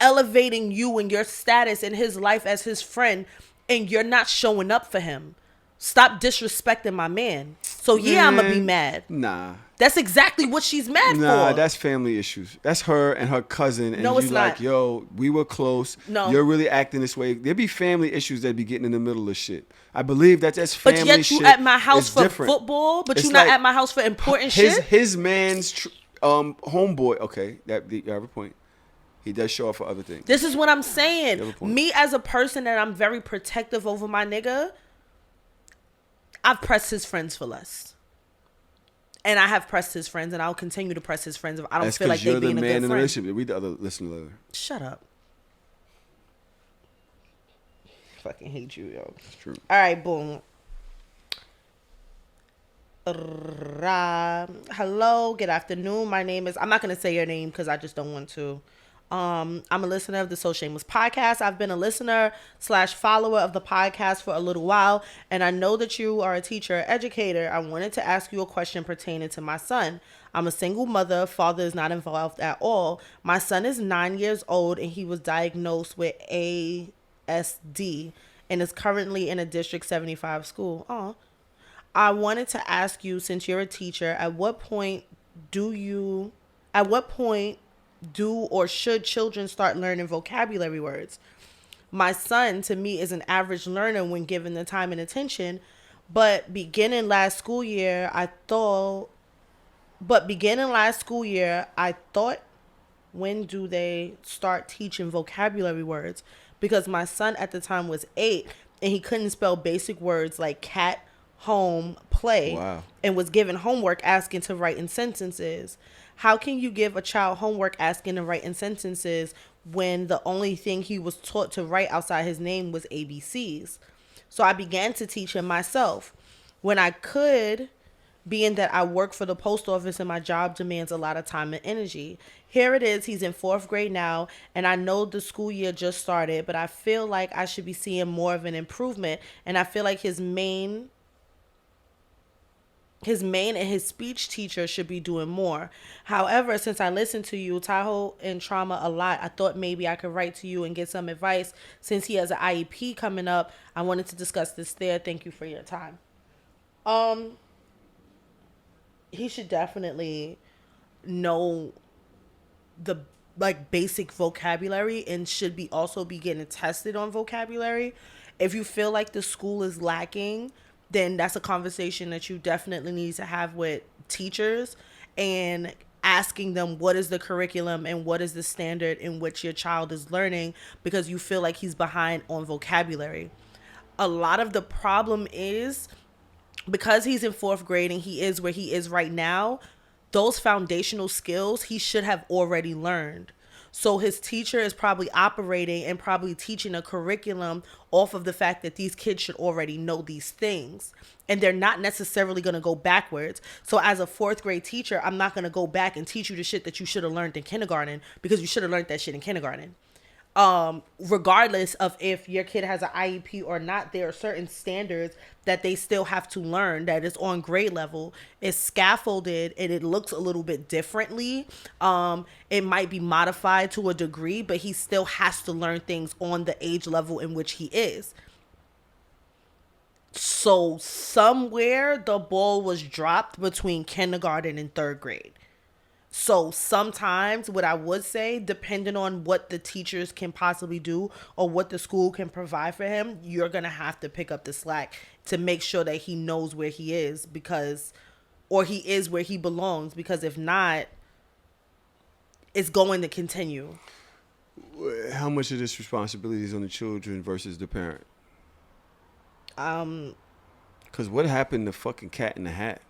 elevating you and your status in his life as his friend, and you're not showing up for him. Stop disrespecting my man. So yeah, I'm gonna be mad. Nah. That's exactly what she's mad Nah, for. that's family issues. That's her and her cousin. And No, you it's like, not. yo, we were close. No. You're really acting this way. There be family issues that be getting in the middle of shit. I believe that's family But yet you shit. at my house It's for different. football, but It's you not like at my house for important his, shit? His man's homeboy, okay, you have a point. He does show up for other things. This is what I'm You have a saying. point. Me as a person that I'm very protective over my nigga, I've pressed his friends for less. And I have pressed his friends, and I'll continue to press his friends if I don't That's feel like because they you're the being a man good in the friend. relationship. Read the other listener letter. Shut up. Fucking hate you, yo. It's true. All right, boom. Hello, good afternoon. My name is, I'm not going to say your name because I just don't want to. I'm a listener of the So Shameless podcast. I've been a listener / follower of the podcast for a little while, and I know that you are a teacher, educator. I wanted to ask you a question pertaining to my son. I'm a single mother. Father is not involved at all. My son is 9 years old, and he was diagnosed with ASD and is currently in a District 75 school. I wanted to ask you, since you're a teacher, at what point do or should children start learning vocabulary words? My son, to me, is an average learner when given the time and attention, but beginning last school year, I thought, when do they start teaching vocabulary words? Because my son at the time was 8 and he couldn't spell basic words like cat, home, play. Wow. And was given homework asking to write in sentences. How can you give a child homework asking to write in sentences when the only thing he was taught to write outside his name was ABCs? So I began to teach him myself when I could, being that I work for the post office and my job demands a lot of time and energy. Here it is, he's in 4th grade now, and I know the school year just started, but I feel like I should be seeing more of an improvement, and I feel like his main his main and his speech teacher should be doing more. However, since I listened to you, Tahoe and Trauma a lot, I thought maybe I could write to you and get some advice. Since he has an IEP coming up, I wanted to discuss this there. Thank you for your time. He should definitely know the like basic vocabulary and should be also be getting tested on vocabulary. If you feel like the school is lacking, then that's a conversation that you definitely need to have with teachers and asking them what is the curriculum and what is the standard in which your child is learning, because you feel like he's behind on vocabulary. A lot of the problem is because he's in 4th grade and he is where he is right now, those foundational skills he should have already learned. So his teacher is probably operating and probably teaching a curriculum off of the fact that these kids should already know these things. And they're not necessarily going to go backwards. So as a 4th grade teacher, I'm not going to go back and teach you the shit that you should have learned in kindergarten, because you should have learned that shit in kindergarten. Regardless of if your kid has an IEP or not, there are certain standards that they still have to learn that is on grade level. It's scaffolded and it looks a little bit differently. It might be modified to a degree, but he still has to learn things on the age level in which he is. So somewhere the ball was dropped between kindergarten and 3rd grade. So sometimes what I would say, depending on what the teachers can possibly do or what the school can provide for him, you're going to have to pick up the slack to make sure that he knows where he is, or he is where he belongs, because if not, it's going to continue. How much of this responsibility is on the children versus the parent? Because what happened to fucking Cat in the Hat?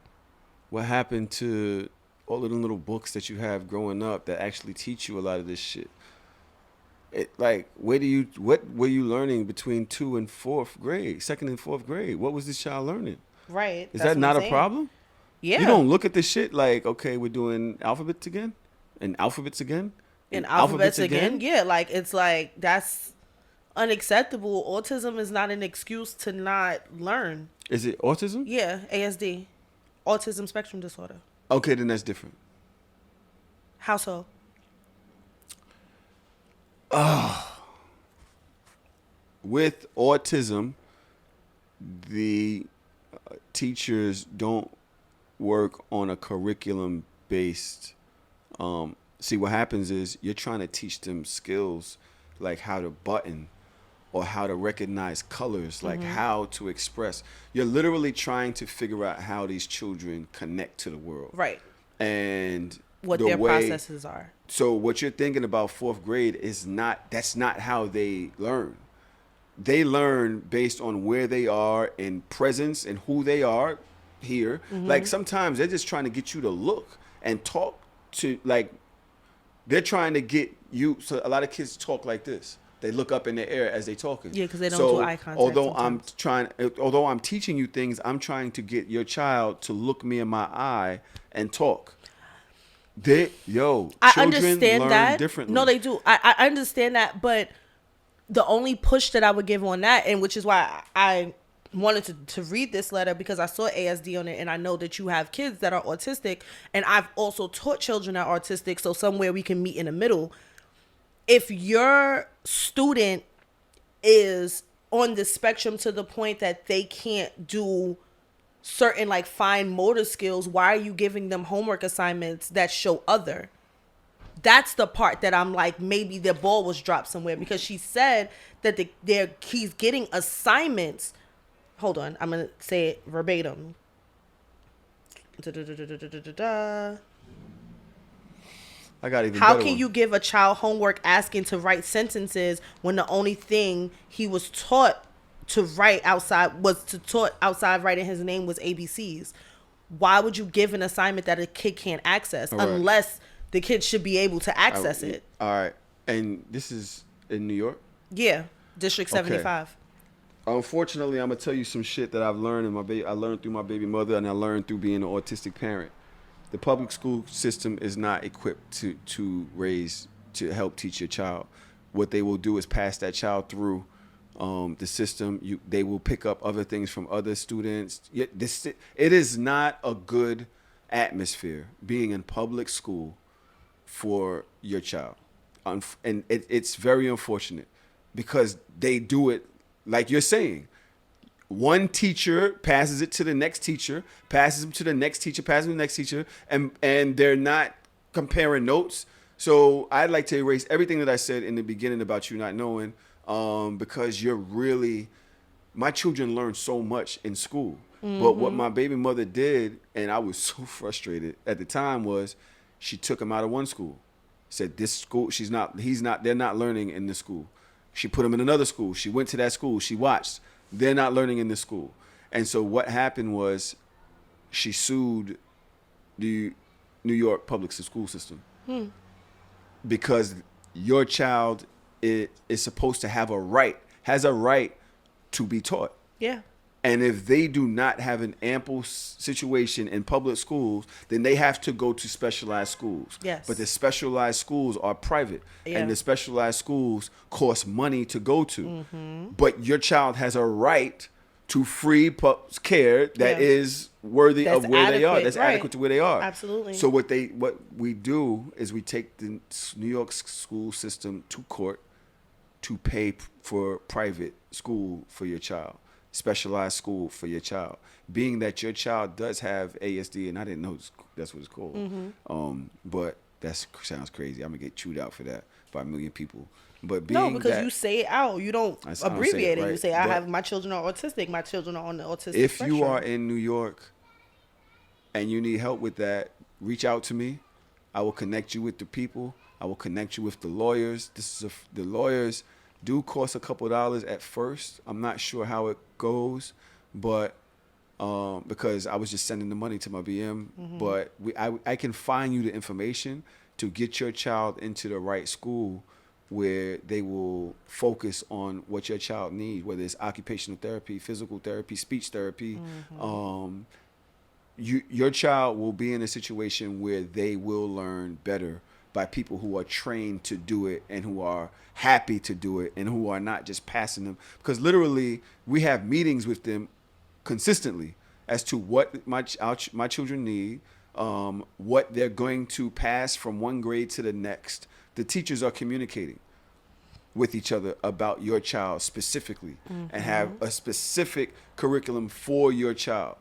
What happened to all of the little books that you have growing up that actually teach you a lot of this shit? What were you learning between 2 and 4th grade, 2nd and 4th grade? What was this child learning? Right. Is that not a problem? Yeah. You don't look at this shit like, okay, we're doing alphabets again? And alphabets again? And alphabets again? Yeah, like, it's like, that's unacceptable. Autism is not an excuse to not learn. Is it autism? Yeah, ASD. Autism spectrum disorder. Okay, then that's different. How so? With autism, the teachers don't work on a curriculum based. See, what happens is you're trying to teach them skills like how to button or how to recognize colors, like how to express. You're literally trying to figure out how these children connect to the world. Right. And what their processes are. So what you're thinking about 4th grade that's not how they learn. They learn based on where they are in presence and who they are here. Like sometimes they're just trying to get you to look and talk to, like, they're trying to get you. So a lot of kids talk like this. They look up in the air as they talking. Yeah, because they don't do eye contact. Although I'm teaching you things, I'm trying to get your child to look me in my eye and talk. I understand learn that. Differently. No, they do. I understand that, but the only push that I would give on that, and which is why I wanted to read this letter, because I saw ASD on it, and I know that you have kids that are autistic, and I've also taught children that are autistic, so somewhere we can meet in the middle. If your student is on the spectrum to the point that they can't do certain like fine motor skills, why are you giving them homework assignments that show other? That's the part that I'm like, maybe their ball was dropped somewhere, because she said that he's getting assignments. Hold on, I'm going to say it verbatim. How can you give a child homework asking to write sentences when the only thing he was taught to write outside writing his name was ABCs? Why would you give an assignment that a kid can't access unless the kid should be able to access it? All right. And this is in New York? Yeah. District 75. Okay. Unfortunately, I'm going to tell you some shit that I've learned I learned through my baby mother, and I learned through being an autistic parent. The public school system is not equipped to help teach your child. What they will do is pass that child through the system. They will pick up other things from other students. It is not a good atmosphere being in public school for your child, and it's very unfortunate because they do it like you're saying. One teacher passes it to the next teacher, passes them to the next teacher, passes them to the next teacher, and they're not comparing notes. So I'd like to erase everything that I said in the beginning about you not knowing, because my children learn so much in school. But what my baby mother did, and I was so frustrated at the time, was she took him out of one school. Said this school, they're not learning in this school. She put him in another school. She went to that school. She watched. They're not learning in this school. And so what happened was she sued the New York public school system because your child is supposed to has a right to be taught. Yeah. And if they do not have an ample situation in public schools, then they have to go to specialized schools. Yes. But the specialized schools are private. Yeah. And the specialized schools cost money to go to. But your child has a right to free care that is worthy of where they are. That's adequate to where they are. Absolutely. So what we do is we take the New York school system to court to pay for private school for your child. Specialized school for your child, being that your child does have ASD, and I didn't know that's what it's called. But that sounds crazy. I'm gonna get chewed out for that by a million people. But being because you say it out, you don't abbreviate it. Right. You say, my children are autistic. My children are on the autistic if spectrum. you are in New York and you need help with that, reach out to me. I will connect you with the people. I will connect you with the lawyers. The lawyers do cost a couple dollars at first. I'm not sure how it goes, but because I was just sending the money to my BM, but I can find you the information to get your child into the right school where they will focus on what your child needs, whether it's occupational therapy, physical therapy, speech therapy. Your child will be in a situation where they will learn better by people who are trained to do it and who are happy to do it and who are not just passing them. Because literally, we have meetings with them consistently as to what my children need, what they're going to pass from one grade to the next. The teachers are communicating with each other about your child specifically and have a specific curriculum for your child.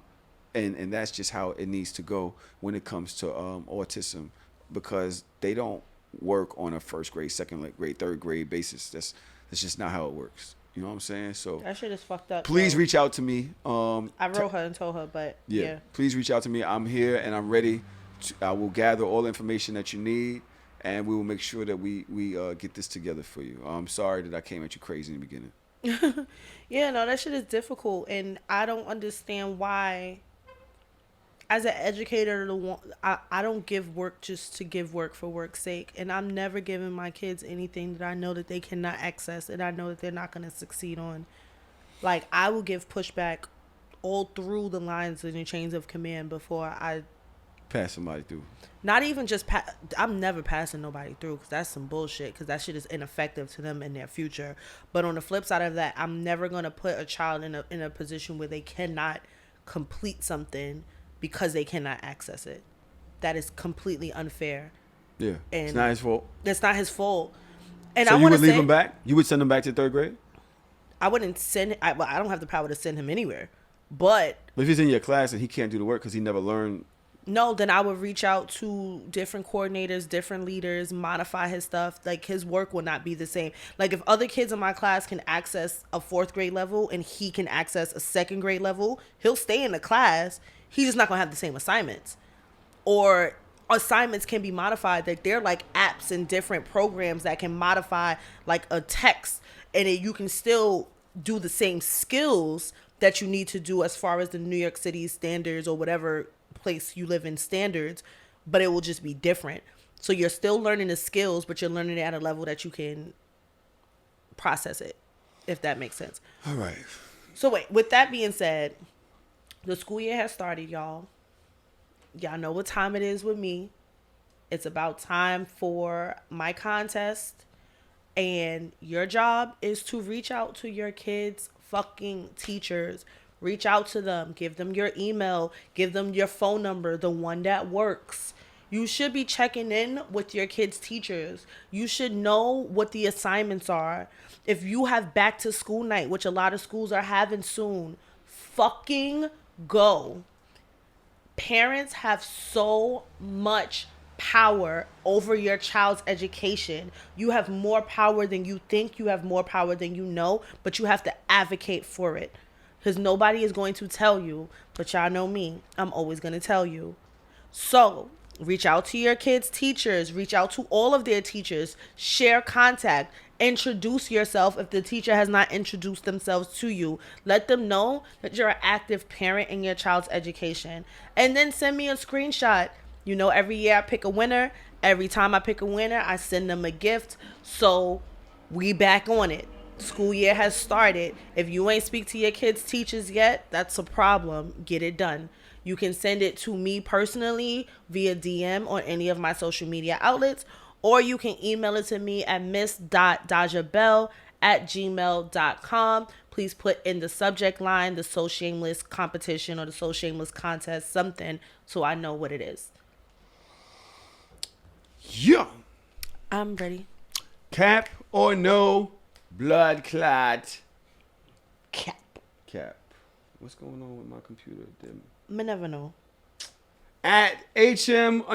And that's just how it needs to go when it comes to autism, because they don't work on a first grade, second grade, third grade basis. That's just not how it works. You know what I'm saying? So that shit is fucked up. Please reach out to me. I wrote her and told her, but yeah. Please reach out to me. I'm here and I'm ready. I will gather all the information that you need, and we will make sure that we get this together for you. I'm sorry that I came at you crazy in the beginning. Yeah, no, that shit is difficult, and I don't understand why. As an educator, I don't give work just to give work for work's sake. And I'm never giving my kids anything that I know that they cannot access and I know that they're not going to succeed on. Like, I will give pushback all through the lines and the chains of command before I pass somebody through. Not even just I'm never passing nobody through, because that's some bullshit, because that shit is ineffective to them in their future. But on the flip side of that, I'm never going to put a child in a position where they cannot complete something because they cannot access it. That is completely unfair. Yeah, and it's not his fault. That's not his fault. And so you would leave him back? You would send him back to third grade? I wouldn't send. I don't have the power to send him anywhere. But if he's in your class and he can't do the work because he never learned. No, then I would reach out to different coordinators, different leaders, modify his stuff. Like, his work will not be the same. Like, if other kids in my class can access a 4th grade level and he can access a 2nd grade level, he'll stay in the class. He's just not going to have the same assignments. Or assignments can be modified. Like, they're like apps and different programs that can modify like a text, and you can still do the same skills that you need to do as far as the New York City standards or whatever place you live in standards, but it will just be different. So you're still learning the skills, but you're learning it at a level that you can process it, if that makes sense. All right. So wait, with that being said, the school year has started, y'all. Y'all know what time it is with me. It's about time for my contest. And your job is to reach out to your kids' fucking teachers. Reach out to them. Give them your email. Give them your phone number, the one that works. You should be checking in with your kids' teachers. You should know what the assignments are. If you have back to school night, which a lot of schools are having soon, fucking go. Parents have so much power over your child's education. You have more power than you think. You have more power than you know, but you have to advocate for it. Because nobody is going to tell you, but y'all know me. I'm always going to tell you. So, reach out to your kids' teachers. Reach out to all of their teachers. Share contact. Introduce yourself if the teacher has not introduced themselves to you. Let them know that you're an active parent in your child's education. And then send me a screenshot. You know, every year I pick a winner. Every time I pick a winner, I send them a gift. So, we back on it. School year has started. If you ain't speak to your kids' teachers yet, that's a problem. Get it done. You can send it to me personally via DM on any of my social media outlets, or you can email it to me at miss.dajabell@gmail.com. Please put in the subject line the So Shameless competition or the So Shameless contest, something, so I know what it is. Yeah. I'm ready. Cap or no blood clot? Cap. Cap. What's going on with my computer? I never know. At HM_LIYAH.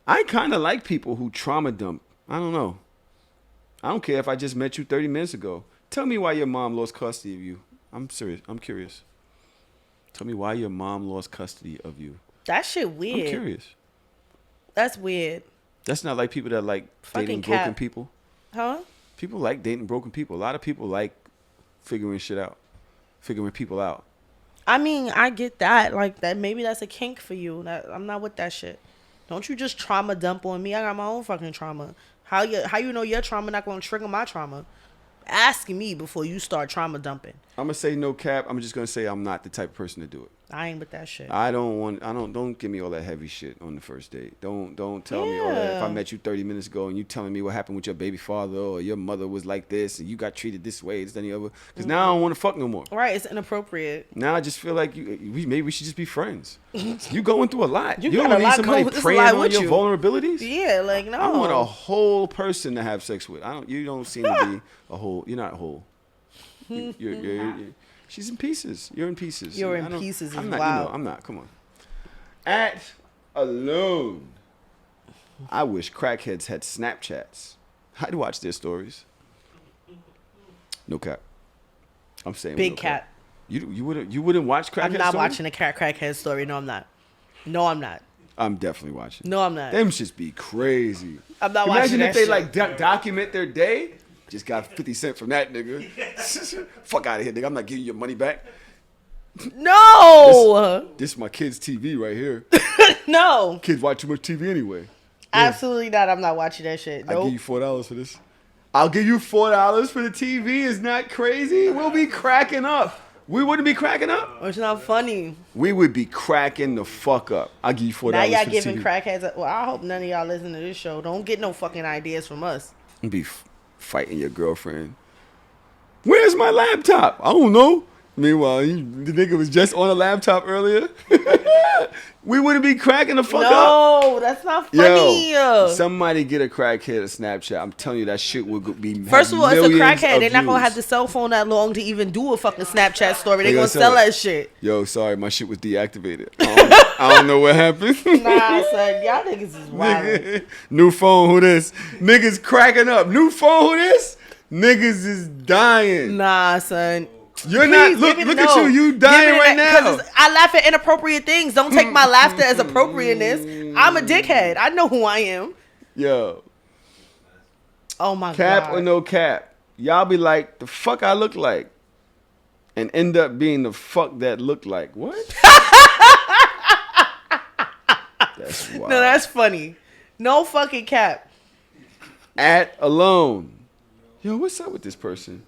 I kind of like people who trauma dump. I don't know. I don't care if I just met you 30 minutes ago. Tell me why your mom lost custody of you. I'm serious. I'm curious. Tell me why your mom lost custody of you. That shit weird. I'm curious. That's weird. That's not like people that like Fucking dating cap. broken people. Huh? People like dating broken people. A lot of people like figuring shit out. Figuring people out. I mean, I get that. Like, that. Maybe that's a kink for you. I'm not with that shit. Don't you just trauma dump on me. I got my own fucking trauma. How you know your trauma not going to trigger my trauma? Ask me before you start trauma dumping. I'm going to say no cap. I'm just going to say I'm not the type of person to do it. I ain't with that shit. Don't give me all that heavy shit on the first date. Don't tell me all that. If I met you 30 minutes ago and you telling me what happened with your baby father or your mother was like this and you got treated this way, this, any other. Because now I don't want to fuck no more. Right, it's inappropriate. Now I just feel like maybe we should just be friends. You going through a lot. You don't got a need lot somebody going- preying on your vulnerabilities. Yeah, like, no. I want a whole person to have sex with. You don't seem to be a whole. You're not whole. You're she's in pieces. You're in pieces. You're in pieces. I'm not. Wow. You know, I'm not. Come on. At alone. I wish crackheads had Snapchats. I'd watch their stories. No cap. I'm saying Big no cap. You wouldn't watch crackhead. I'm not stories? watching a crackhead story. No, I'm not. No, I'm not. I'm definitely watching. No, I'm not. Them just be crazy. I'm not Imagine watching if that they shit. like document their day. Just got 50 cents from that nigga. Fuck out of here, nigga. I'm not giving you your money back. No. This is my kid's TV right here. No. Kids watch too much TV anyway. Absolutely not. I'm not watching that shit. I'll Nope. give you $4 for this. I'll give you $4 for the TV. Is not crazy. We'll be cracking up. We wouldn't be cracking up. It's not funny. We would be cracking the fuck up. I'll give you $4 Now y'all for the giving TV. crackheads. Well, I hope none of y'all listen to this show. Don't get no fucking ideas from us. Be fighting your girlfriend. Where's my laptop? I don't know. Meanwhile, the nigga was just on a laptop earlier. We wouldn't be cracking the fuck up. No, that's not funny. Yo, somebody get a crackhead a Snapchat. I'm telling you, that shit would be. First of all, it's a crackhead. They're not gonna views. have the cell phone that long to even do a fucking Snapchat story. They're They gonna sell that shit. Yo, sorry, my shit was deactivated. I don't know what happened. Nah, son, y'all niggas is wild. Nigga, new phone, who this? Niggas cracking up. New phone, who this? Niggas is dying. Nah, son. You're Please, not. give Look it at you. You dying right now. Because I laugh at inappropriate things. Don't take my laughter as appropriateness. I'm a dickhead. I know who I am. Yo. Oh my Cap god. or no cap. Y'all be like, the fuck I look like. And end up being the fuck that look like. What? That's wild. No, that's funny. No fucking cap. At alone. Yo, what's up with this person?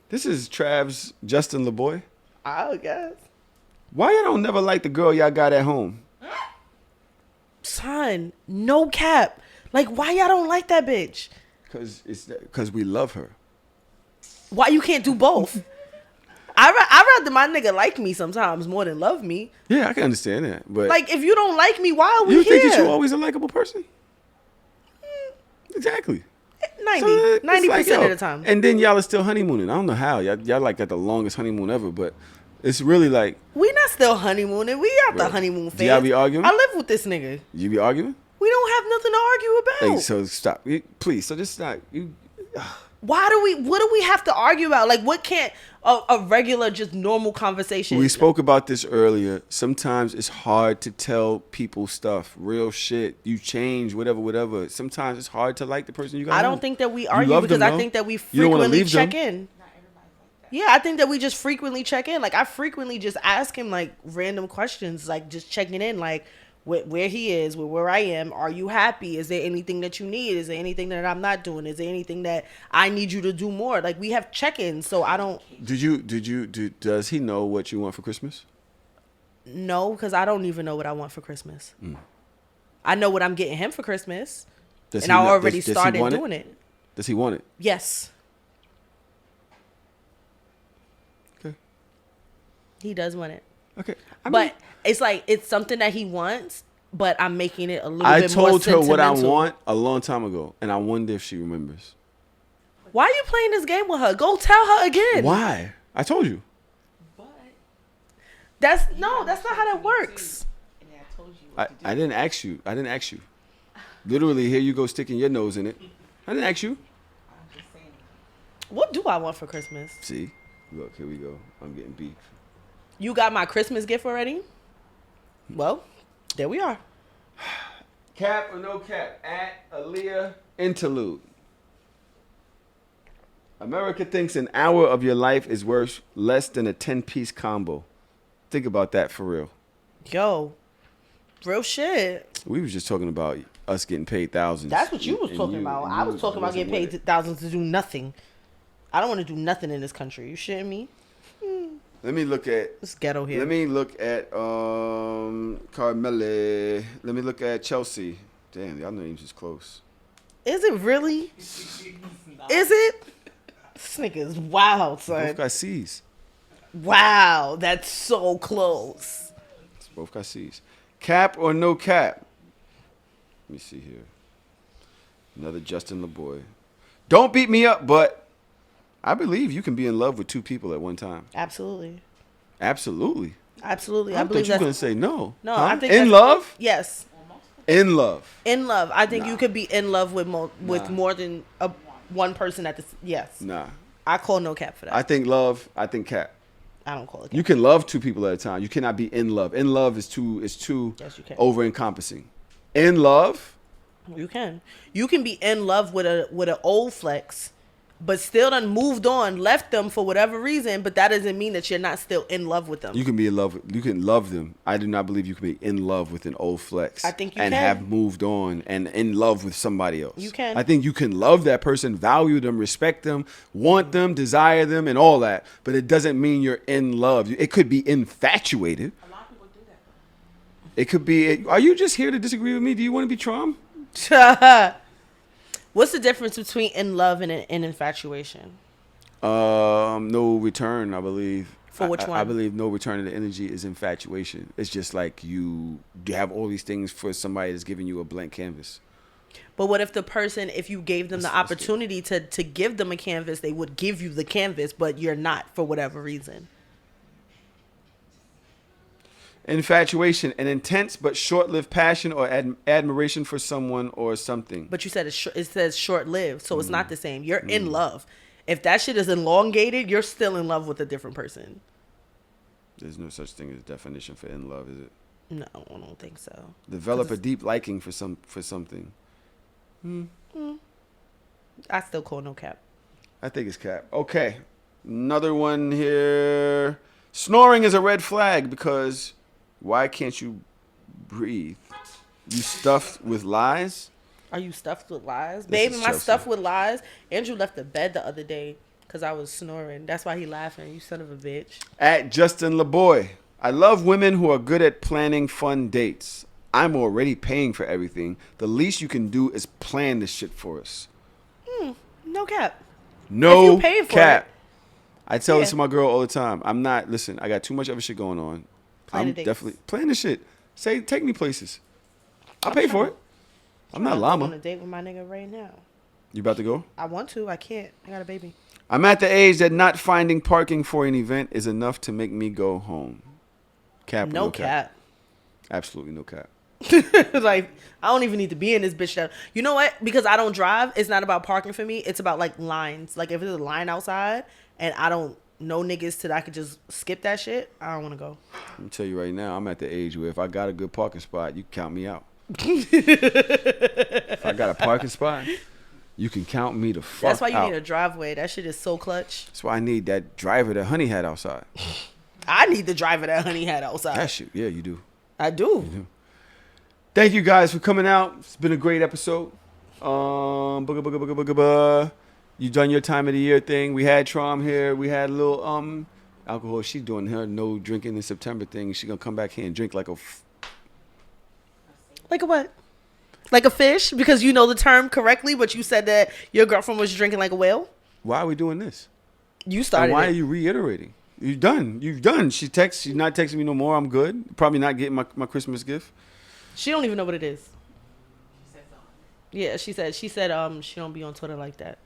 This is Trav's Justin LeBoy. I guess. Why y'all don't never like the girl y'all got at home? Son. on. No cap. Like, why y'all don't like that bitch? Because we love her. Why you can't do both? I rather my nigga like me sometimes more than love me. Yeah, I can understand that. But like, if you don't like me, why are we you here? think that you're always a likable person? Exactly. 90% of the time. And then y'all are still honeymooning. I don't know how. Y'all like got the longest honeymoon ever, but it's really like... We not still honeymooning. We out the honeymoon phase. Do y'all be arguing? I live with this nigga. You be arguing? We don't have nothing to argue about. Hey, so stop. Please. So just stop. What do we have to argue about? Like, what can't a regular, just normal conversation? We spoke about this earlier. Sometimes it's hard to tell people stuff, real shit. You change, whatever. Sometimes it's hard to like the person you got. I don't think that we argue because I think that we frequently check in. Yeah, I think that we just frequently check in. Like, I frequently just ask him, like, random questions, like, just checking in, like, where he is, where I am. Are you happy? Is there anything that you need? Is there anything that I'm not doing? Is there anything that I need you to do more? Like, we have check-ins, so I don't... Does he know what you want for Christmas? No, because I don't even know what I want for Christmas. I know what I'm getting him for Christmas, and I already started doing it. Does he want it? Yes. Okay. He does want it. Okay. But it's like, it's something that he wants, but I'm making it a little bit more sentimental. I told her what I want a long time ago, and I wonder if she remembers. Why are you playing this game with her? Go tell her again. Why? I told you. That's not how that works. I didn't ask you. Literally, here you go sticking your nose in it. I didn't ask you. What do I want for Christmas? See? Look, here we go. I'm getting beef. You got my Christmas gift already? Well, there we are. Cap or no cap? At Aaliyah Interlude. America thinks an hour of your life is worth less than a 10-piece combo. Think about that for real. Yo, real shit. We was just talking about us getting paid thousands. That's what you was talking about. I was talking about getting paid thousands to do nothing. I don't want to do nothing in this country. You shitting me? Let me look at... It's ghetto here. Let me look at Carmele. Let me look at Chelsea. Damn, y'all names is close. Is it really? Is it? This nigga is wild, son. Both got C's. Wow, that's so close. Both got C's. Cap or no cap? Let me see here. Another Justin LeBoy. Don't beat me up, but I believe you can be in love with two people at one time. Absolutely. Absolutely. Absolutely. I believe you're going to say no. No, huh? I think in love? Yes. In love. In love. I think you could be in love with more than one person at the... Yes. Nah. I call no cap for that. I think love. I think cap. I don't call it cap. You can love two people at a time. You cannot be in love. In love is too Yes, you can. over encompassing. In love, you can. You can be in love with an old flex, but still done moved on, left them for whatever reason, but that doesn't mean that you're not still in love with them. you can be in love. You can love them. I do not believe you can be in love with an old flex. I think you and can. have moved on and in love with somebody else. You can. I think you can love that person, value them, respect them, want them, desire them, and all that. But it doesn't mean you're in love. It could be infatuated. A lot of people do that. It could be. Are you just here to disagree with me? Do you want to be Trump? What's the difference between in love and infatuation? No return, I believe. For which one? I believe no return of the energy is infatuation. It's just like you have all these things for somebody that's giving you a blank canvas. But what if the person, if you gave them the opportunity to give them a canvas, they would give you the canvas, but you're not for whatever reason? Infatuation, an intense but short-lived passion or admiration for someone or something. But you said it says short-lived, so it's not the same. You're in love. If that shit is elongated, you're still in love with a different person. There's no such thing as a definition for in love, is it? No, I don't think so. Develop a deep liking for something. I still call no cap. I think it's cap. Okay, another one here. Snoring is a red flag because why can't you breathe? You stuffed with lies? Are you stuffed with lies? This Baby, is my Chelsea. stuffed with lies. Andrew left the bed the other day because I was snoring. That's why he laughing. You son of a bitch. At Justin LeBoy. I love women who are good at planning fun dates. I'm already paying for everything. The least you can do is plan this shit for us. No cap. No If you pay for cap. it. I tell Yeah. this to my girl all the time. I'm not, listen, I got too much other shit going on. Plan I'm the dates. definitely plan the shit. Say, take me places. I'll pay for it. I'm not I'm llama. on a date with my nigga right now. You about to go? I want to. I can't. I got a baby. I'm at the age that not finding parking for an event is enough to make me go home. Cap or No cap. Absolutely no cap. Like, I don't even need to be in this bitch. You know what? Because I don't drive, it's not about parking for me. It's about like lines. Like if there's a line outside and I don't know niggas that I could just skip that shit, I don't want to go. Let me tell you right now, I'm at the age where if I got a good parking spot, you can count me out. If I got a parking spot, you can count me the fuck out. That's why you need a driveway. That shit is so clutch. That's why I need that driver that Honey had outside. I need the driver that Honey had outside. That shit, yeah, you do. I do. Thank you guys for coming out. It's been a great episode. Booga, booga, booga, booga, booga. You done your time of the year thing. We had Trom here. We had a little alcohol. She's doing her no drinking in September thing. She gonna come back here and drink like a Like a what? Like a fish? Because you know the term correctly, but you said that your girlfriend was drinking like a whale? Why are we doing this? You started And why it. are you reiterating? You've done. She's not texting me no more. I'm good. Probably not getting my Christmas gift. She don't even know what it is. Yeah, she said she don't be on Twitter like that.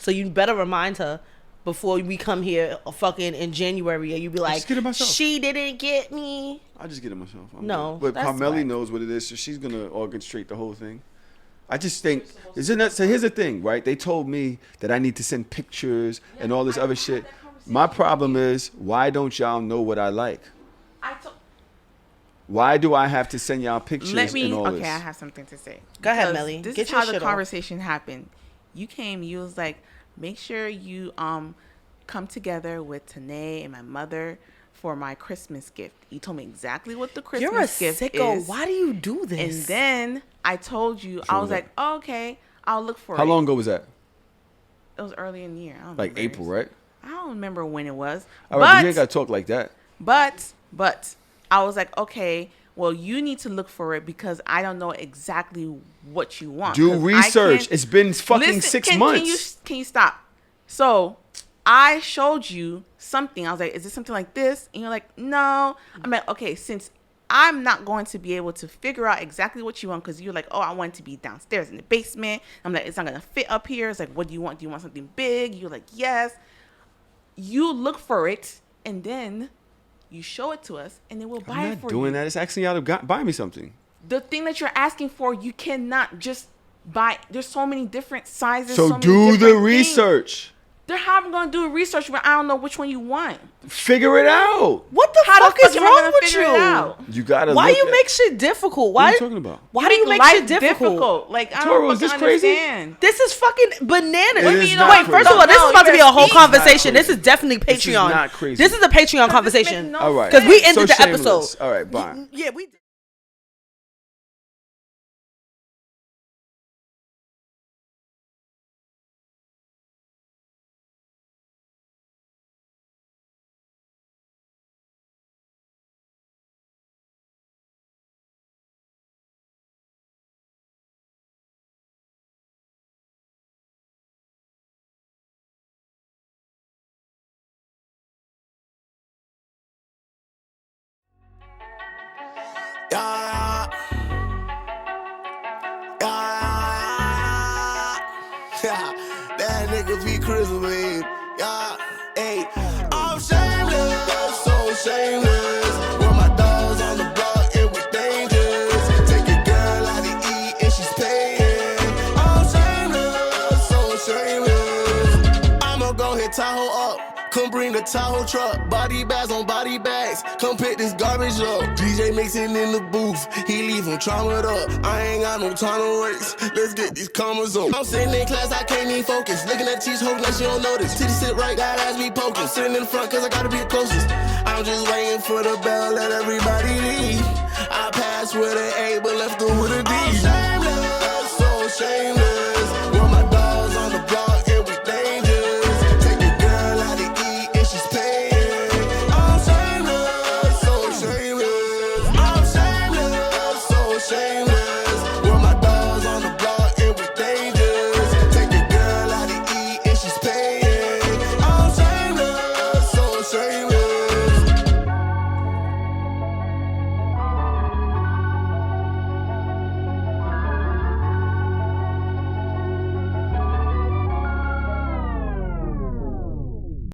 So you better remind her before we come here fucking in January and you be like, just get it myself. She didn't get me. I just get it myself. I'm No, good. But that's Carmelli whack. knows what it is, so she's gonna orchestrate the whole thing. I just think, isn't that? So here's the thing, right? They told me that I need to send pictures and all this other shit. My problem is, why don't y'all know what I like? Why do I have to send y'all pictures and all this? Okay, I have something to say. Go ahead, Because Melly. This Get is your how the shit off. conversation happened. You came, you was like, make sure you come together with Tanae and my mother for my Christmas gift. You told me exactly what the Christmas You're a gift sicko. is. Why do you do this? And then I told you, I was like, oh, okay, I'll look for it. How long ago was that? It was early in the year. I don't Like remember. April, right? I don't remember when it was. All right, but you But ain't gotta talk like that. But I was like, okay, well, you need to look for it because I don't know exactly what you want. Do 'Cause I research. can't- it's been fucking Listen, 6 can months. Can you stop? So I showed you something. I was like, is it something like this? And you're like, no. I'm like, okay, since I'm not going to be able to figure out exactly what you want because you're like, oh, I want it to be downstairs in the basement. I'm like, it's not going to fit up here. It's like, what do you want? Do you want something big? You're like, yes. You look for it and then you show it to us and then we'll buy I'm it not for doing you. that. It's asking y'all to buy me something. The thing that you're asking for, you cannot just buy. There's so many different sizes. So many do the different things. research. They're how I'm gonna do research when I don't know which one you want. Figure it out. What the How fuck the is am I wrong gonna with figure it you? out? You gotta. Why look you at- make shit difficult? What Why are you talking about? Why do you make shit difficult? Like I Toro, don't is this fucking crazy? understand. This is fucking bananas. It is Wait, not first crazy. of all, this is No, about to be a you're whole speaking. conversation. It's This is definitely This is Patreon. not crazy. This is a Patreon This makes conversation. no All right. Because we sense. ended the Shameless. episode. All right, bye. Yeah, we did. Yeah. Yeah. That nigga be Christmas. Yeah. Hey. I'm shameless, so shameless. With my dogs on the block, it was dangerous. Take a girl out to eat and she's paying. I'm shameless, so shameless. I'ma go hit Tahoe up. Come bring the Tahoe truck, body bags on body bags. Come pick this garbage up. DJ mixing in the booth, he leave him traumatized up. I ain't got no time to waste. Let's get these commas on. I'm sitting in class, I can't even focus. Looking at cheese, hoping that she don't notice. Titty sit right, that ass be poking. I'm sitting in front cause I gotta be the closest. I'm just waiting for the bell, let everybody leave. I passed with an A, but left the